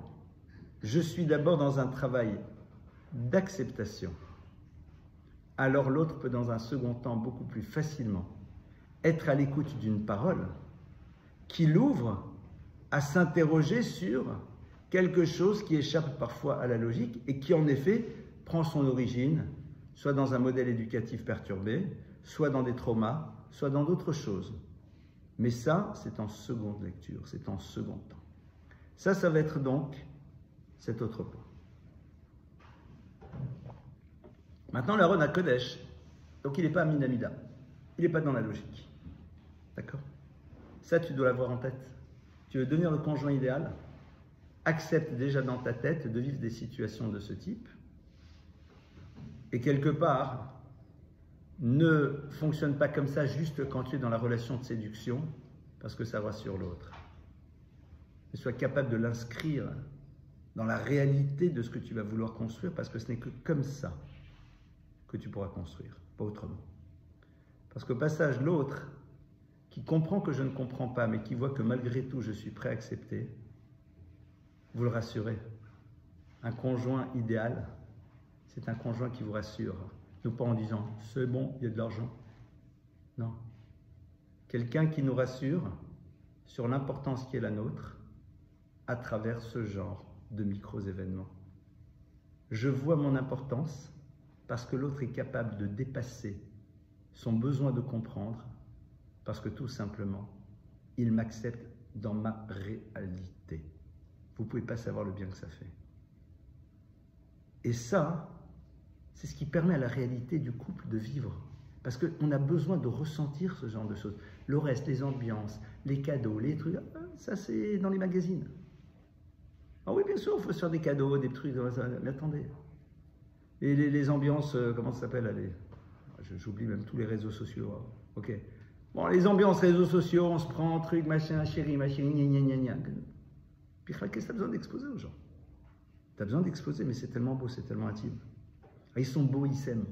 je suis d'abord dans un travail d'acceptation, alors l'autre peut dans un second temps beaucoup plus facilement être à l'écoute d'une parole qui l'ouvre à s'interroger sur quelque chose qui échappe parfois à la logique et qui en effet prend son origine soit dans un modèle éducatif perturbé, soit dans des traumas, soit dans d'autres choses. Mais ça, c'est en seconde lecture, c'est en second temps. Ça va être donc cet autre point. Maintenant, l'Aaron à Kodesh, donc il n'est pas à Minamida, il n'est pas dans la logique. D'accord? Ça, tu dois l'avoir en tête. Tu veux devenir le conjoint idéal? Accepte déjà dans ta tête de vivre des situations de ce type. Et quelque part, ne fonctionne pas comme ça juste quand tu es dans la relation de séduction, parce que ça rassure l'autre. Mais sois capable de l'inscrire dans la réalité de ce que tu vas vouloir construire, parce que ce n'est que comme ça que tu pourras construire, pas autrement. Parce qu'au passage, l'autre, qui comprend que je ne comprends pas, mais qui voit que malgré tout, je suis prêt à accepter, vous le rassurez. Un conjoint idéal, c'est un conjoint qui vous rassure. Non pas en disant « c'est bon, il y a de l'argent ». Non. Quelqu'un qui nous rassure sur l'importance qui est la nôtre à travers ce genre de micro-événements. Je vois mon importance parce que l'autre est capable de dépasser son besoin de comprendre, parce que tout simplement, il m'accepte dans ma réalité. Vous ne pouvez pas savoir le bien que ça fait. Et ça, c'est ce qui permet à la réalité du couple de vivre. Parce qu'on a besoin de ressentir ce genre de choses. Le reste, les ambiances, les cadeaux, les trucs, ça c'est dans les magazines. Ah oui, bien sûr, il faut se faire des cadeaux, des trucs, mais attendez. Et les ambiances, comment ça s'appelle? J'oublie même tous les réseaux sociaux. Ok. Bon, les ambiances réseaux sociaux, on se prend un truc, machin, chérie, gna gna gna gna. Puis qu'est-ce que tu as besoin d'exposer aux gens? Tu as besoin d'exposer, mais c'est tellement beau, c'est tellement intime. Ils sont beaux, ils s'aiment.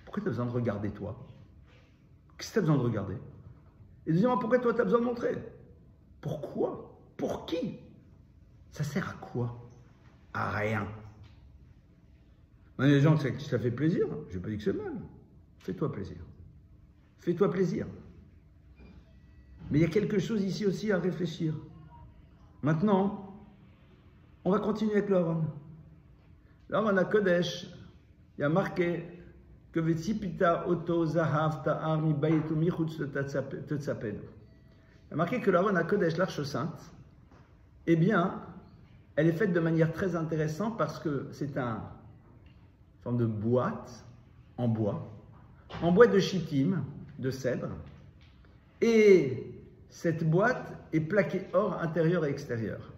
Pourquoi tu as besoin de regarder toi? Qu'est-ce que tu as besoin de regarder? Et deuxièmement, pourquoi toi tu as besoin de montrer? Pourquoi? Pour qui? Ça sert à quoi? À rien. Il y a des gens que ça fait plaisir. Je n'ai pas dit que c'est mal. Fais-toi plaisir. Fais-toi plaisir. Mais il y a quelque chose ici aussi à réfléchir. Maintenant, on va continuer avec l'Aaron. L'Aaron à Kodesh, il y a marqué que Vetsipita Oto Zahav Ta'ar Mi Bayetu Michutz Tetzapenu. Il y a marqué que l'Aaron à Kodesh, l'Arche Sainte, eh bien, elle est faite de manière très intéressante parce que c'est une forme de boîte en bois de chittim, de cèdre, et cette boîte est plaquée or intérieur et extérieur.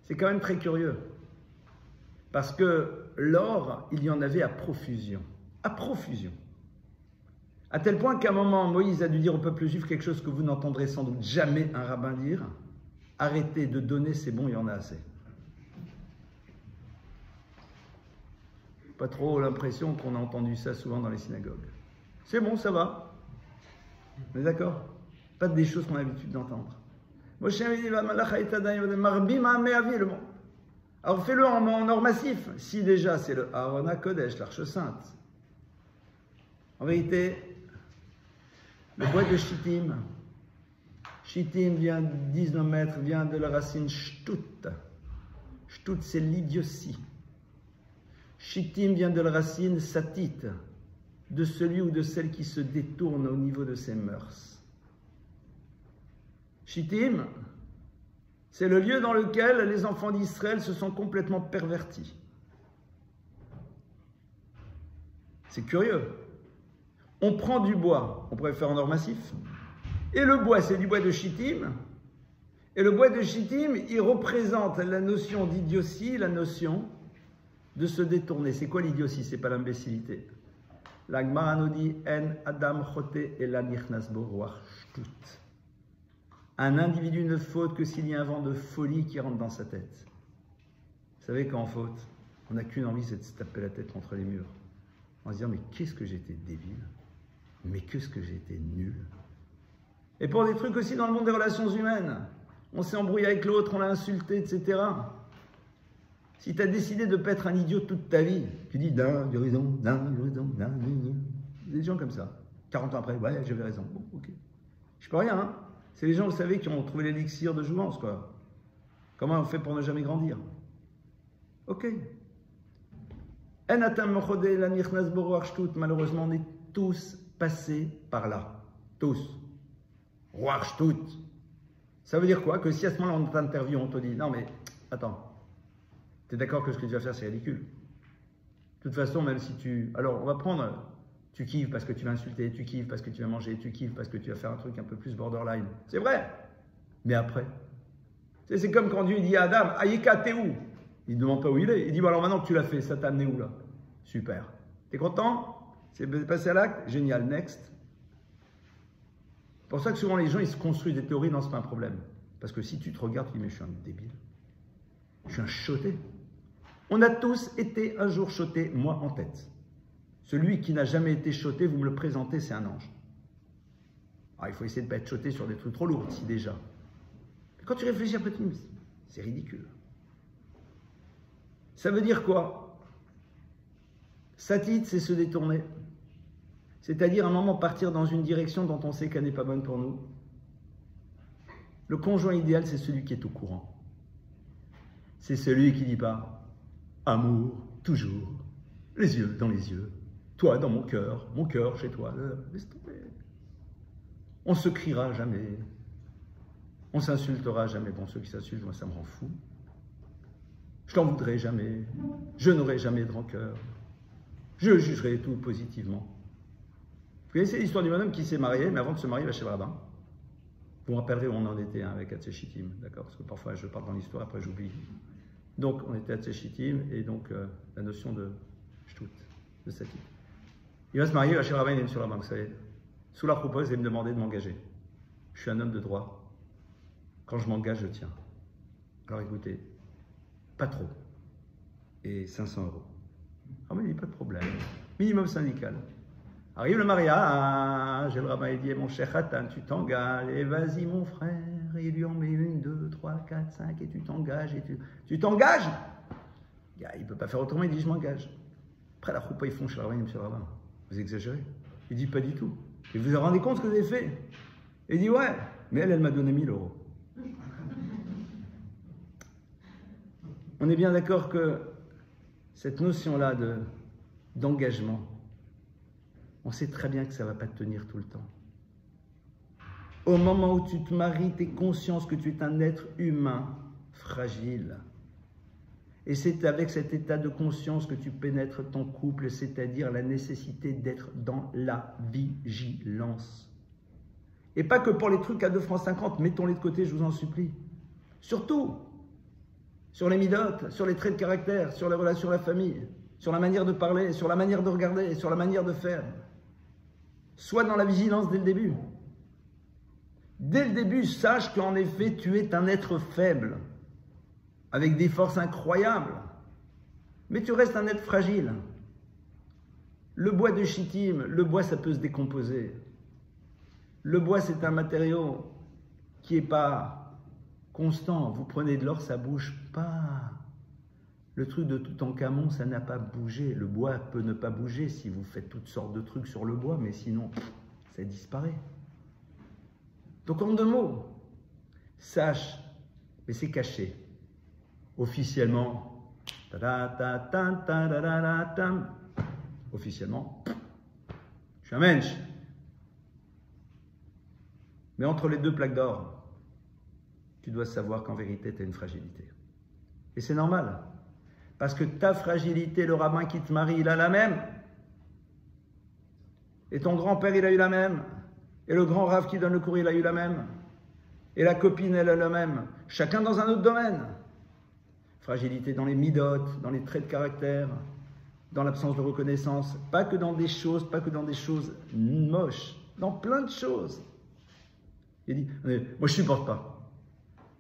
C'est quand même très curieux, parce que l'or, il y en avait à profusion, à tel point qu'à un moment, Moïse a dû dire au peuple juif quelque chose que vous n'entendrez sans doute jamais un rabbin dire: arrêtez de donner, c'est bon, il y en a assez. Pas trop l'impression qu'on a entendu ça souvent dans les synagogues. C'est bon, ça va. On est d'accord? Pas des choses qu'on a l'habitude d'entendre. Alors fais-le en or massif. Si déjà c'est le Aaron HaKodesh, l'Arche Sainte. En vérité, le bois de Shittim, Shittim vient, disent nos maîtres, vient de la racine Shtut. Shtut, c'est l'idiotie. Shittim vient de la racine Satit, de celui ou de celle qui se détourne au niveau de ses mœurs. Shittim, c'est le lieu dans lequel les enfants d'Israël se sont complètement pervertis. C'est curieux. On prend du bois, on pourrait faire en or massif, et le bois, c'est du bois de Shittim, et le bois de Shittim, il représente la notion d'idiotie, la notion de se détourner. C'est quoi l'idiotie? C'est pas l'imbécilité. La Gemara nous dit En Adam chote ela nichnas bo ruach shtut. Un individu ne faute que s'il y a un vent de folie qui rentre dans sa tête. Vous savez qu'en faute, on n'a qu'une envie, c'est de se taper la tête contre les murs. En se disant, mais qu'est-ce que j'étais débile, mais qu'est-ce que j'étais nul. Et pour des trucs aussi dans le monde des relations humaines. On s'est embrouillé avec l'autre, on l'a insulté, etc. Si tu as décidé de ne pas être un idiot toute ta vie, tu dis, non, j'ai raison, non, j'ai raison, non, des gens comme ça. 40 ans après, ouais, j'avais raison. Bon, ok. Je peux rien, hein. C'est les gens, vous savez, qui ont trouvé l'élixir de jouvence, quoi. Comment on fait pour ne jamais grandir? Ok. Malheureusement, on est tous passés par là. Tous. Roarshtut. Ça veut dire quoi? Que si à ce moment-là, on t'interviewe, on te dit, non mais, attends, tu es d'accord que ce que tu vas faire, c'est ridicule. De toute façon, même si tu... Alors, on va prendre... Tu kiffes parce que tu vas insulter, tu kiffes parce que tu vas manger, tu kiffes parce que tu vas faire un truc un peu plus borderline. C'est vrai. Mais après, c'est comme quand Dieu dit à Adam, Aïka, t'es où? Il ne demande pas où il est. Il dit, bon, alors maintenant que tu l'as fait, ça t'a amené où là? Super. T'es content? C'est passé à l'acte? Génial, next. C'est pour ça que souvent les gens, ils se construisent des théories, non, c'est pas un problème. Parce que si tu te regardes, tu dis, mais je suis un débile. Je suis un choté. On a tous été un jour chotés, moi en tête. Celui qui n'a jamais été choté, vous me le présentez, c'est un ange. Alors, il faut essayer de ne pas être choté sur des trucs trop lourds, si déjà. Mais quand tu réfléchis après, tu dis, c'est ridicule. Ça veut dire quoi? Satit, c'est se détourner. C'est-à-dire, à un moment, partir dans une direction dont on sait qu'elle n'est pas bonne pour nous. Le conjoint idéal, c'est celui qui est au courant. C'est celui qui ne dit pas « amour, toujours, les yeux dans les yeux ». Toi dans mon cœur chez toi, laisse tomber. On ne se criera jamais, on s'insultera jamais. Bon, ceux qui s'insultent, moi ça me rend fou. Je t'en voudrai jamais, je n'aurai jamais de rancœur, je jugerai tout positivement. Vous connaissez l'histoire du bonhomme qui s'est marié, mais avant de se marier, il va chez le rabbin. Vous me rappellerez où on en était avec Hatzechitim, d'accord? Parce que parfois je parle dans l'histoire, après j'oublie. Donc on était à Hatzechitim, et donc la notion de shtut, de satit. Il va se marier, il va chez le rabbin, il est sur la banque, vous savez. Sous la propose, il me demandait de m'engager. Je suis un homme de droit. Quand je m'engage, je tiens. Alors écoutez, pas trop. Et 500 €. Ah mais il dit pas de problème. Minimum syndical. Arrive le mariage, et le rabbin il dit, mon cher Khatan, tu t'engages, et vas-y mon frère, et il lui en met 1, 2, 3, 4, 5, et tu t'engages, et tu t'engages? Il ne peut pas faire autrement, il dit, je m'engage. Après la choupa, ils font chez le rabbin, monsieur le rabbin. Vous exagérez? Il dit, pas du tout. Et vous vous rendez compte ce que vous avez fait? Il dit, ouais, mais elle m'a donné 1 000 €. On est bien d'accord que cette notion-là d'engagement, on sait très bien que ça ne va pas te tenir tout le temps. Au moment où tu te maries, tu es conscient que tu es un être humain fragile. Et c'est avec cet état de conscience que tu pénètres ton couple, c'est-à-dire la nécessité d'être dans la vigilance. Et pas que pour les trucs à 2,50 francs, mettons-les de côté, je vous en supplie. Surtout, sur les midotes, sur les traits de caractère, sur les relations à la famille, sur la manière de parler, sur la manière de regarder, sur la manière de faire. Sois dans la vigilance dès le début. Dès le début, sache qu'en effet, tu es un être faible, avec des forces incroyables, mais tu restes un être fragile. Le bois de Shittim, le bois ça peut se décomposer. Le bois c'est un matériau qui n'est pas constant. Vous prenez de l'or, ça ne bouge pas. Le truc de Toutankhamon, ça n'a pas bougé. Le bois peut ne pas bouger si vous faites toutes sortes de trucs sur le bois, mais sinon, ça disparaît. Donc en 2 mots, sache, mais c'est caché. Officiellement, officiellement, je suis un mensch. Mais entre les 2 plaques d'or, tu dois savoir qu'en vérité, tu as une fragilité. Et c'est normal. Parce que ta fragilité, le rabbin qui te marie, il a la même. Et ton grand-père, il a eu la même. Et le grand rave qui donne le cours, il a eu la même. Et la copine, elle a la même. Chacun dans un autre domaine. Fragilité dans les midotes, dans les traits de caractère, dans l'absence de reconnaissance. Pas que dans des choses, moches. Dans plein de choses. Il dit, moi je ne supporte pas.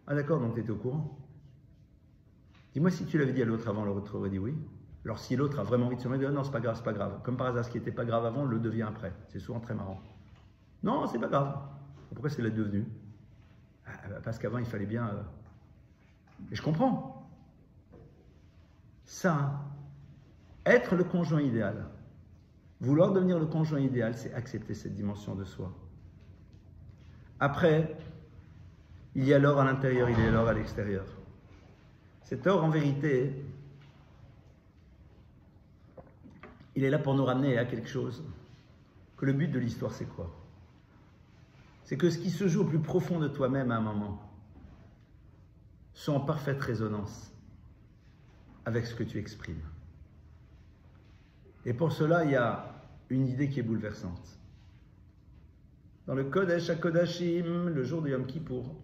Ah d'accord, donc tu étais au courant. Dis-moi si tu l'avais dit à l'autre avant, l'autre aurait dit oui. Alors si l'autre a vraiment envie de se mettre, non, c'est pas grave, c'est pas grave. Comme par hasard, ce qui n'était pas grave avant, le devient après. C'est souvent très marrant. Non, c'est pas grave. Pourquoi c'est devenu? Parce qu'avant, il fallait bien... Et je comprends. Ça, être le conjoint idéal, vouloir devenir le conjoint idéal, c'est accepter cette dimension de soi. Après, il y a l'or à l'intérieur, il y a l'or à l'extérieur. Cet or, en vérité, il est là pour nous ramener à quelque chose. Que le but de l'histoire, c'est quoi? C'est que ce qui se joue au plus profond de toi-même à un moment soit en parfaite résonance avec ce que tu exprimes. Et pour cela, il y a une idée qui est bouleversante. Dans le Kodesh HaKodashim, le jour de Yom Kippour,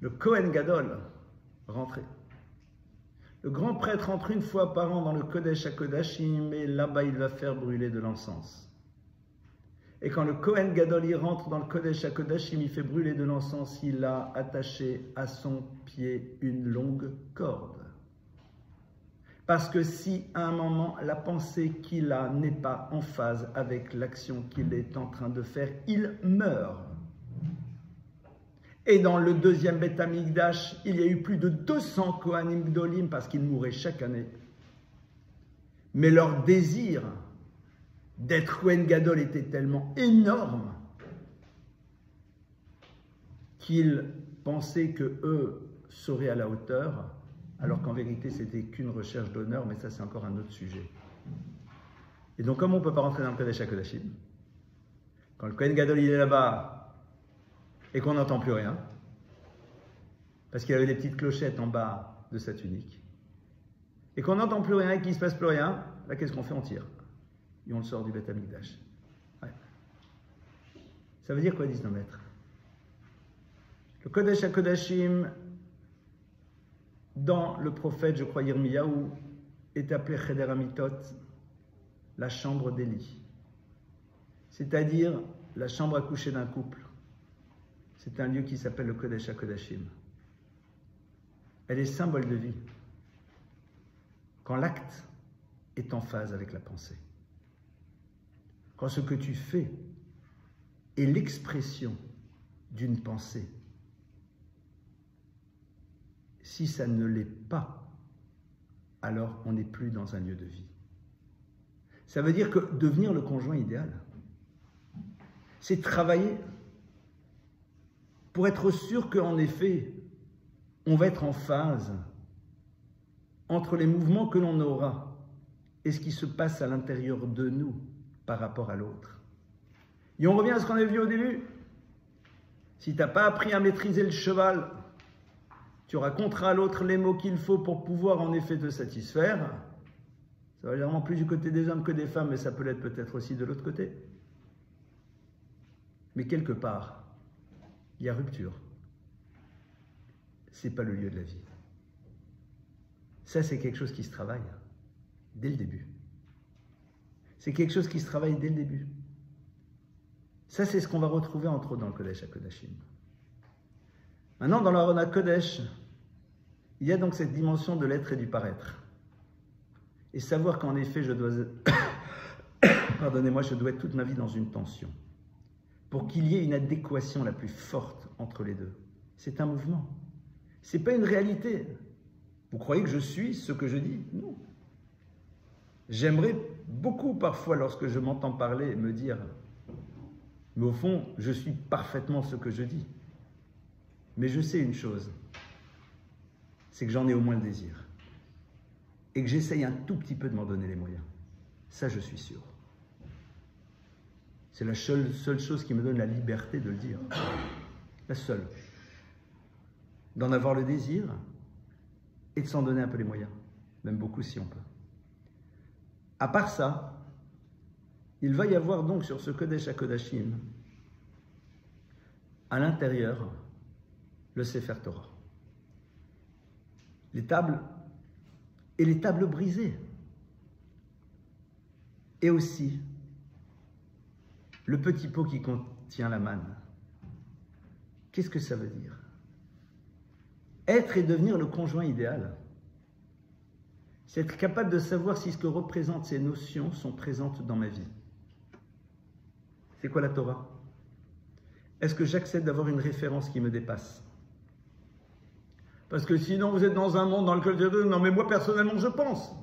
le Kohen Gadol rentrait. Le grand prêtre entre une fois par an dans le Kodesh HaKodashim et là-bas il va faire brûler de l'encens. Et quand le Kohen Gadol y rentre dans le Kodesh HaKodashim, il fait brûler de l'encens, il a attaché à son pied une longue corde. Parce que si à un moment la pensée qu'il a n'est pas en phase avec l'action qu'il est en train de faire, il meurt. Et dans le deuxième Beth Amikdash, il y a eu plus de 200 Kohanim Gdolim parce qu'ils mouraient chaque année. Mais leur désir d'être Kohen Gadol était tellement énorme qu'ils pensaient qu'eux seraient à la hauteur, alors qu'en vérité, c'était qu'une recherche d'honneur, mais ça, c'est encore un autre sujet. Et donc, comme on ne peut pas rentrer dans le Kodesh HaKodashim, quand le Kohen Gadol il est là-bas et qu'on n'entend plus rien, parce qu'il y avait des petites clochettes en bas de sa tunique, et qu'on n'entend plus rien et qu'il ne se passe plus rien, là, qu'est-ce qu'on fait? On tire. Et on le sort du Beth Amikdash. Ouais. Ça veut dire quoi, 19 mètres? Le Kodesh HaKodashim, dans le prophète, je crois, Yirmiyahu, est appelé Cheder Amitot, la chambre d'Élie. C'est-à-dire la chambre à coucher d'un couple. C'est un lieu qui s'appelle le Kodesh HaKodashim. Elle est symbole de vie. Quand l'acte est en phase avec la pensée. Quand ce que tu fais est l'expression d'une pensée. Si ça ne l'est pas, alors on n'est plus dans un lieu de vie. Ça veut dire que devenir le conjoint idéal, c'est travailler pour être sûr qu'en effet, on va être en phase entre les mouvements que l'on aura et ce qui se passe à l'intérieur de nous par rapport à l'autre. Et on revient à ce qu'on avait vu au début. Si tu n'as pas appris à maîtriser le cheval, tu raconteras à l'autre les mots qu'il faut pour pouvoir en effet te satisfaire. Ça va légèrement plus du côté des hommes que des femmes, mais ça peut l'être peut-être aussi de l'autre côté. Mais quelque part, il y a rupture. Ce n'est pas le lieu de la vie. Ça, c'est quelque chose qui se travaille dès le début. C'est quelque chose qui se travaille dès le début. Ça, c'est ce qu'on va retrouver entre autres dans le Kodesh HaKodashim. Maintenant, dans l'Aron HaKodesh, il y a donc cette dimension de l'être et du paraître. Et savoir qu'en effet, je dois être toute ma vie dans une tension. Pour qu'il y ait une adéquation la plus forte entre les deux. C'est un mouvement. Ce n'est pas une réalité. Vous croyez que je suis ce que je dis? Non. J'aimerais beaucoup parfois, lorsque je m'entends parler, me dire « Mais au fond, je suis parfaitement ce que je dis. » Mais je sais une chose, c'est que j'en ai au moins le désir. Et que j'essaye un tout petit peu de m'en donner les moyens. Ça, je suis sûr. C'est la seule chose qui me donne la liberté de le dire. La seule. D'en avoir le désir et de s'en donner un peu les moyens. Même beaucoup si on peut. À part ça, il va y avoir donc sur ce Kodesh HaKodashim, à l'intérieur, le Sefer Torah. Les tables et les tables brisées. Et aussi, le petit pot qui contient la manne. Qu'est-ce que ça veut dire? Être et devenir le conjoint idéal. C'est être capable de savoir si ce que représentent ces notions sont présentes dans ma vie. C'est quoi la Torah? est-ce que j'accepte d'avoir une référence qui me dépasse? Parce que sinon, vous êtes dans un monde dans lequel vous dites, non mais moi personnellement, je pense.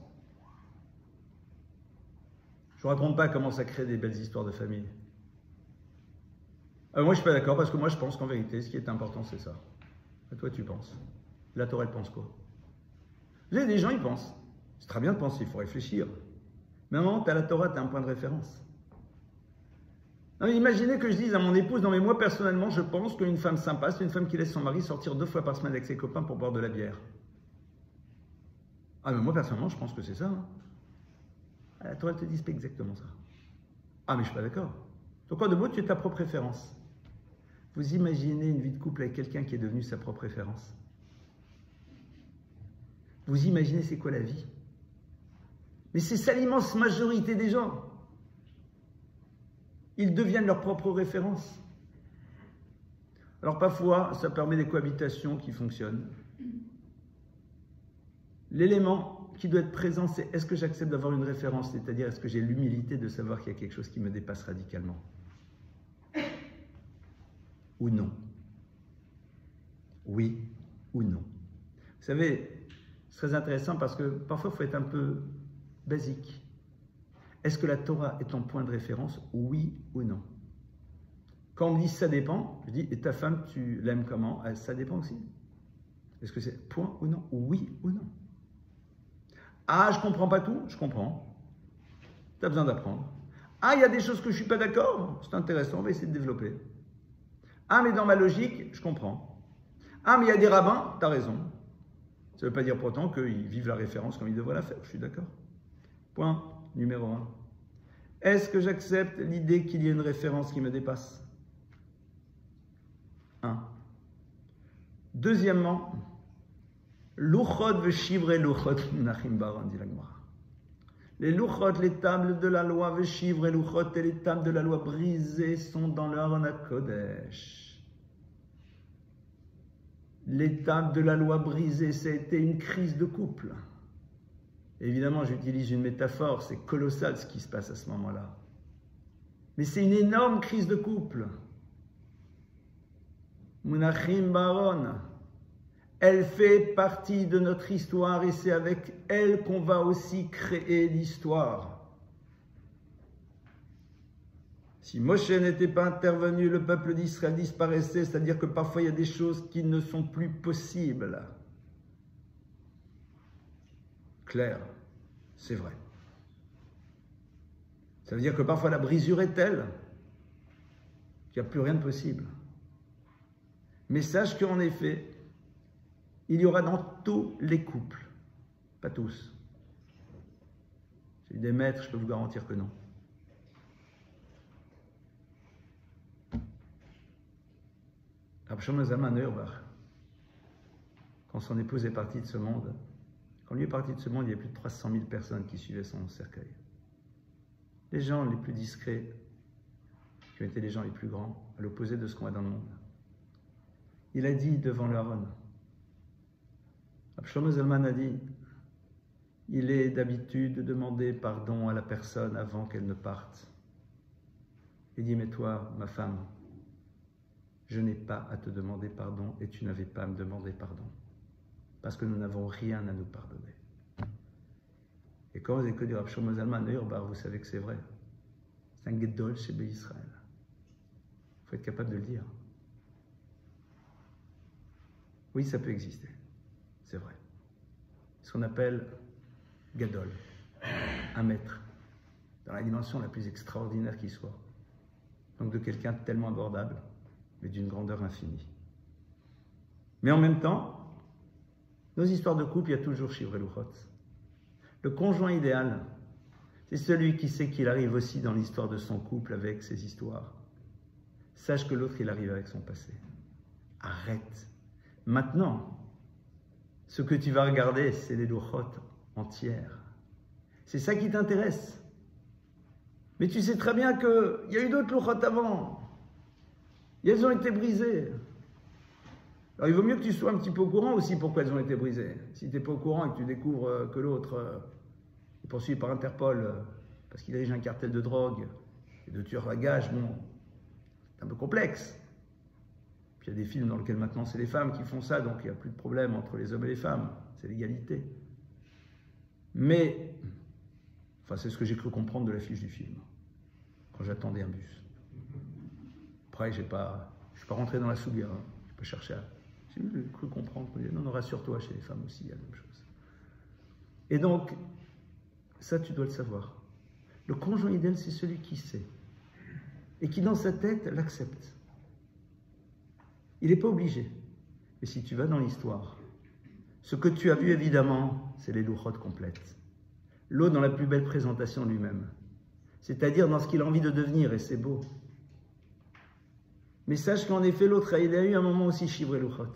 Je ne vous raconte pas comment ça crée des belles histoires de famille. Moi, je ne suis pas d'accord parce que moi, je pense qu'en vérité, ce qui est important, c'est ça. Et toi, tu penses. La Torah, elle pense quoi? Vous avez des gens, ils pensent. C'est très bien de penser, il faut réfléchir. Mais à un moment, tu as la Torah, tu as un point de référence. Non, mais imaginez que je dise à mon épouse, non mais moi, personnellement, je pense qu'une femme sympa, c'est une femme qui laisse son mari sortir 2 fois par semaine avec ses copains pour boire de la bière. Ah, mais moi, personnellement, je pense que c'est ça. Hein. La Torah, elle te dit, c'est pas exactement ça. Ah, mais je suis pas d'accord. Donc, quoi de beau, tu es ta propre référence. Vous imaginez une vie de couple avec quelqu'un qui est devenu sa propre référence. Vous imaginez c'est quoi la vie? Mais c'est ça l'immense majorité des gens. Ils deviennent leur propre référence. Alors parfois, ça permet des cohabitations qui fonctionnent. L'élément qui doit être présent, c'est est-ce que j'accepte d'avoir une référence? C'est-à-dire, est-ce que j'ai l'humilité de savoir qu'il y a quelque chose qui me dépasse radicalement? Ou non? Oui ou non? Vous savez, c'est très intéressant parce que parfois, il faut être un peu basique. Est-ce que la Torah est ton point de référence? Oui ou non? Quand on me dit ça dépend, je dis, et ta femme, tu l'aimes comment? Ça dépend aussi. Est-ce que c'est point ou non? Oui ou non? Ah, je comprends pas tout? Je comprends. Tu as besoin d'apprendre. Ah, il y a des choses que je suis pas d'accord? C'est intéressant, on va essayer de développer. Ah, mais dans ma logique, je comprends. Ah, mais il y a des rabbins, tu as raison. Ça ne veut pas dire pourtant qu'ils vivent la référence comme ils devraient la faire, je suis d'accord. Point numéro 1. Est-ce que j'accepte l'idée qu'il y ait une référence qui me dépasse? 1. Deuxièmement, Luchot veshivre luchot nachim baron, dit la Gemara. Les luchot, les tables de la loi, veshivre luchot, et les tables de la loi brisées sont dans le Aron HaKodesh. Les tables de la loi brisées, ça a été une crise de couple. Évidemment, j'utilise une métaphore, c'est colossal ce qui se passe à ce moment-là. Mais c'est une énorme crise de couple. Munachim Baron, elle fait partie de notre histoire et c'est avec elle qu'on va aussi créer l'histoire. Si Moshe n'était pas intervenu, le peuple d'Israël disparaissait, c'est-à-dire que parfois il y a des choses qui ne sont plus possibles. Clair, c'est vrai. Ça veut dire que parfois la brisure est telle qu'il n'y a plus rien de possible. Mais sache qu'en effet, il y aura dans tous les couples, pas tous. J'ai des maîtres, je peux vous garantir que non. Rabbi Shlomo Zalman Auerbach, quand son épouse est partie de ce monde, quand lui est parti de ce monde, il y a plus de 300 000 personnes qui suivaient son cercueil. Les gens les plus discrets, qui ont été les gens les plus grands, à l'opposé de ce qu'on a dans le monde. Il a dit devant le Haron, Rabbi Shlomo Zalman a dit, il est d'habitude de demander pardon à la personne avant qu'elle ne parte. Il dit, mais toi, ma femme, je n'ai pas à te demander pardon et tu n'avais pas à me demander pardon. Parce que nous n'avons rien à nous pardonner. Et quand vous écoutez Rabbi Shlomo Zalman Auerbach, vous savez que c'est vrai. C'est un Gedol chez Israël. Il faut être capable de le dire. Oui, ça peut exister. C'est vrai. Ce qu'on appelle Gadol, un maître, dans la dimension la plus extraordinaire qui soit. Donc de quelqu'un de tellement abordable, mais d'une grandeur infinie. Mais en même temps, nos histoires de couple, il y a toujours Shivre Luchot. Le conjoint idéal, c'est celui qui sait qu'il arrive aussi dans l'histoire de son couple avec ses histoires. Sache que l'autre, il arrive avec son passé. Arrête. Maintenant, ce que tu vas regarder, c'est les Luchot entières. C'est ça qui t'intéresse. Mais tu sais très bien qu'il y a eu d'autres Luchot avant. Et elles ont été brisées. Alors il vaut mieux que tu sois un petit peu au courant aussi pourquoi elles ont été brisées. Si tu n'es pas au courant et que tu découvres que l'autre est poursuivi par Interpol parce qu'il dirige un cartel de drogue et de tueurs à gages, bon, c'est un peu complexe. Puis il y a des films dans lesquels maintenant c'est les femmes qui font ça, donc il n'y a plus de problème entre les hommes et les femmes, c'est l'égalité. Mais, enfin c'est ce que j'ai cru comprendre de l'affiche du film, quand j'attendais un bus. Après, je ne suis pas rentré dans la souillure, hein. Je n'ai pas cherché à... J'ai cru comprendre, non, rassure-toi, chez les femmes aussi, il y a la même chose. Et donc, ça tu dois le savoir. Le conjoint idéal, c'est celui qui sait, et qui dans sa tête l'accepte. Il n'est pas obligé. Mais si tu vas dans l'histoire, ce que tu as vu évidemment, c'est les louchotes complètes. L'autre dans la plus belle présentation lui-même. C'est-à-dire dans ce qu'il a envie de devenir, et c'est beau. Mais sache qu'en effet, l'autre, il a eu un moment aussi chivré louchot.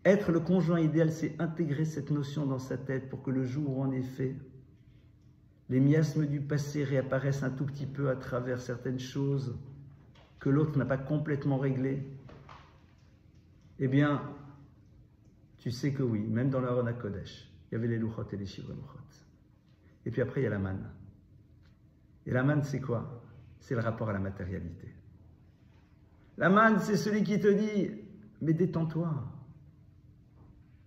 Être le conjoint idéal, c'est intégrer cette notion dans sa tête pour que le jour où en effet, les miasmes du passé réapparaissent un tout petit peu à travers certaines choses que l'autre n'a pas complètement réglé, eh bien, tu sais que oui, même dans l'Aaron HaKodesh, il y avait les louchot et les chivre louchot. Et puis après, il y a la manne. Et la manne, c'est quoi? C'est le rapport à la matérialité. La manne, c'est celui qui te dit, mais détends-toi.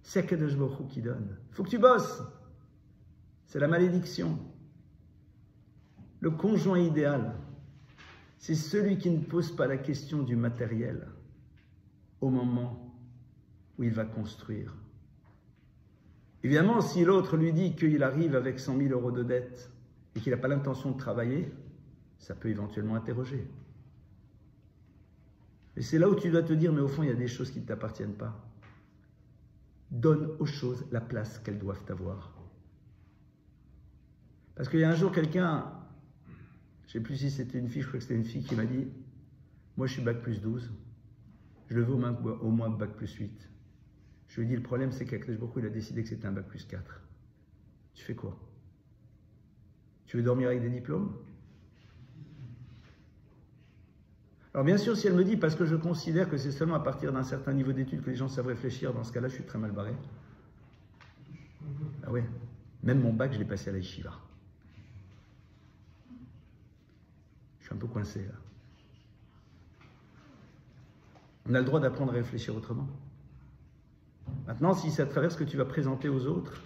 C'est Akadosh Baruch Hu qui donne. Il faut que tu bosses. C'est la malédiction. Le conjoint idéal, c'est celui qui ne pose pas la question du matériel au moment où il va construire. Évidemment, si l'autre lui dit qu'il arrive avec 100 000 euros de dette et qu'il n'a pas l'intention de travailler, ça peut éventuellement interroger. Et c'est là où tu dois te dire, mais au fond, il y a des choses qui ne t'appartiennent pas. Donne aux choses la place qu'elles doivent avoir. Parce qu'il y a un jour quelqu'un... Je ne sais plus si c'était une fille, je crois que c'était une fille qui m'a dit « Moi, je suis bac plus 12, je le veux au moins bac plus 8. » Je lui ai dit « Le problème, c'est qu'Akadosh Baruch Hu, il a décidé que c'était un bac plus 4. Tu fais quoi? Tu veux dormir avec des diplômes ?» Alors bien sûr, si elle me dit « Parce que je considère que c'est seulement à partir d'un certain niveau d'études que les gens savent réfléchir, dans ce cas-là, je suis très mal barré. » Ah ouais, même mon bac, je l'ai passé à la yeshiva. Je suis un peu coincé là. On a le droit d'apprendre à réfléchir autrement. Maintenant, si c'est à travers ce que tu vas présenter aux autres,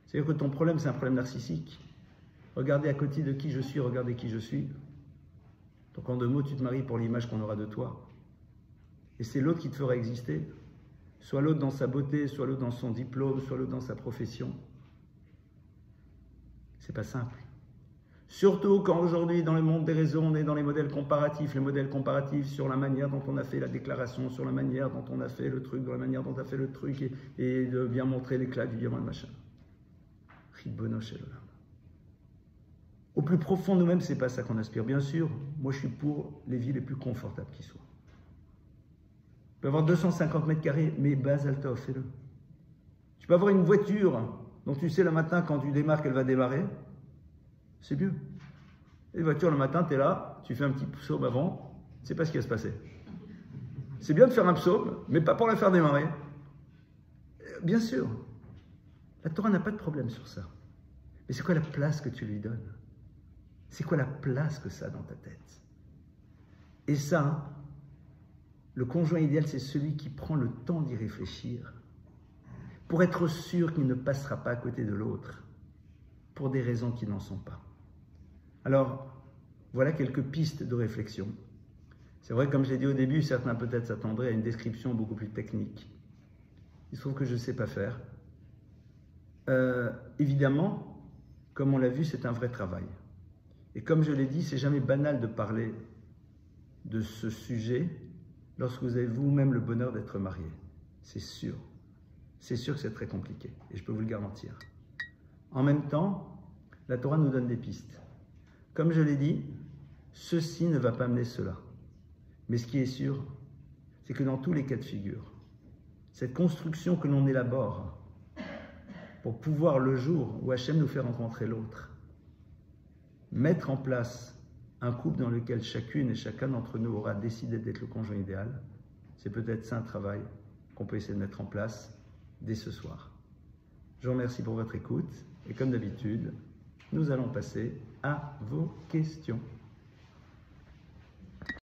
c'est-à-dire que ton problème, c'est un problème narcissique. Regardez à côté de qui je suis, regardez qui je suis. Donc en 2 mots, tu te maries pour l'image qu'on aura de toi. Et c'est l'autre qui te fera exister. Soit l'autre dans sa beauté, soit l'autre dans son diplôme, soit l'autre dans sa profession. C'est pas simple. Surtout quand aujourd'hui, dans le monde des réseaux, on est dans les modèles comparatifs sur la manière dont on a fait la déclaration, sur la manière dont on a fait le truc, dans la manière dont on a fait le truc, et de bien montrer l'éclat du diamant, le machin. Ribono shel olam. Au plus profond de nous-mêmes, c'est pas ça qu'on aspire. Bien sûr, moi je suis pour les villes les plus confortables qui soient. Tu peux avoir 250 mètres carrés, mais base alta, fais-le. Tu peux avoir une voiture dont tu sais le matin quand tu démarres qu'elle va démarrer. C'est mieux. Les voitures, le matin, tu es là, tu fais un petit psaume avant, tu ne sais pas ce qui va se passer. C'est bien de faire un psaume, mais pas pour la faire démarrer. Bien sûr, la Torah n'a pas de problème sur ça. Mais c'est quoi la place que tu lui donnes? C'est quoi la place que ça a dans ta tête? Et ça, le conjoint idéal, c'est celui qui prend le temps d'y réfléchir pour être sûr qu'il ne passera pas à côté de l'autre pour des raisons qui n'en sont pas. Alors, voilà quelques pistes de réflexion. C'est vrai, comme je l'ai dit au début, certains peut-être s'attendraient à une description beaucoup plus technique. Il se trouve que je ne sais pas faire. Évidemment, comme on l'a vu, c'est un vrai travail. Et comme je l'ai dit, c'est jamais banal de parler de ce sujet lorsque vous avez vous-même le bonheur d'être marié. C'est sûr. C'est sûr que c'est très compliqué, et je peux vous le garantir. En même temps, la Torah nous donne des pistes. Comme je l'ai dit, ceci ne va pas amener cela. Mais ce qui est sûr, c'est que dans tous les cas de figure, cette construction que l'on élabore pour pouvoir, le jour où Hachem nous fait rencontrer l'autre, mettre en place un couple dans lequel chacune et chacun d'entre nous aura décidé d'être le conjoint idéal, c'est peut-être ça un travail qu'on peut essayer de mettre en place dès ce soir. Je vous remercie pour votre écoute et comme d'habitude, nous allons passer à vos questions.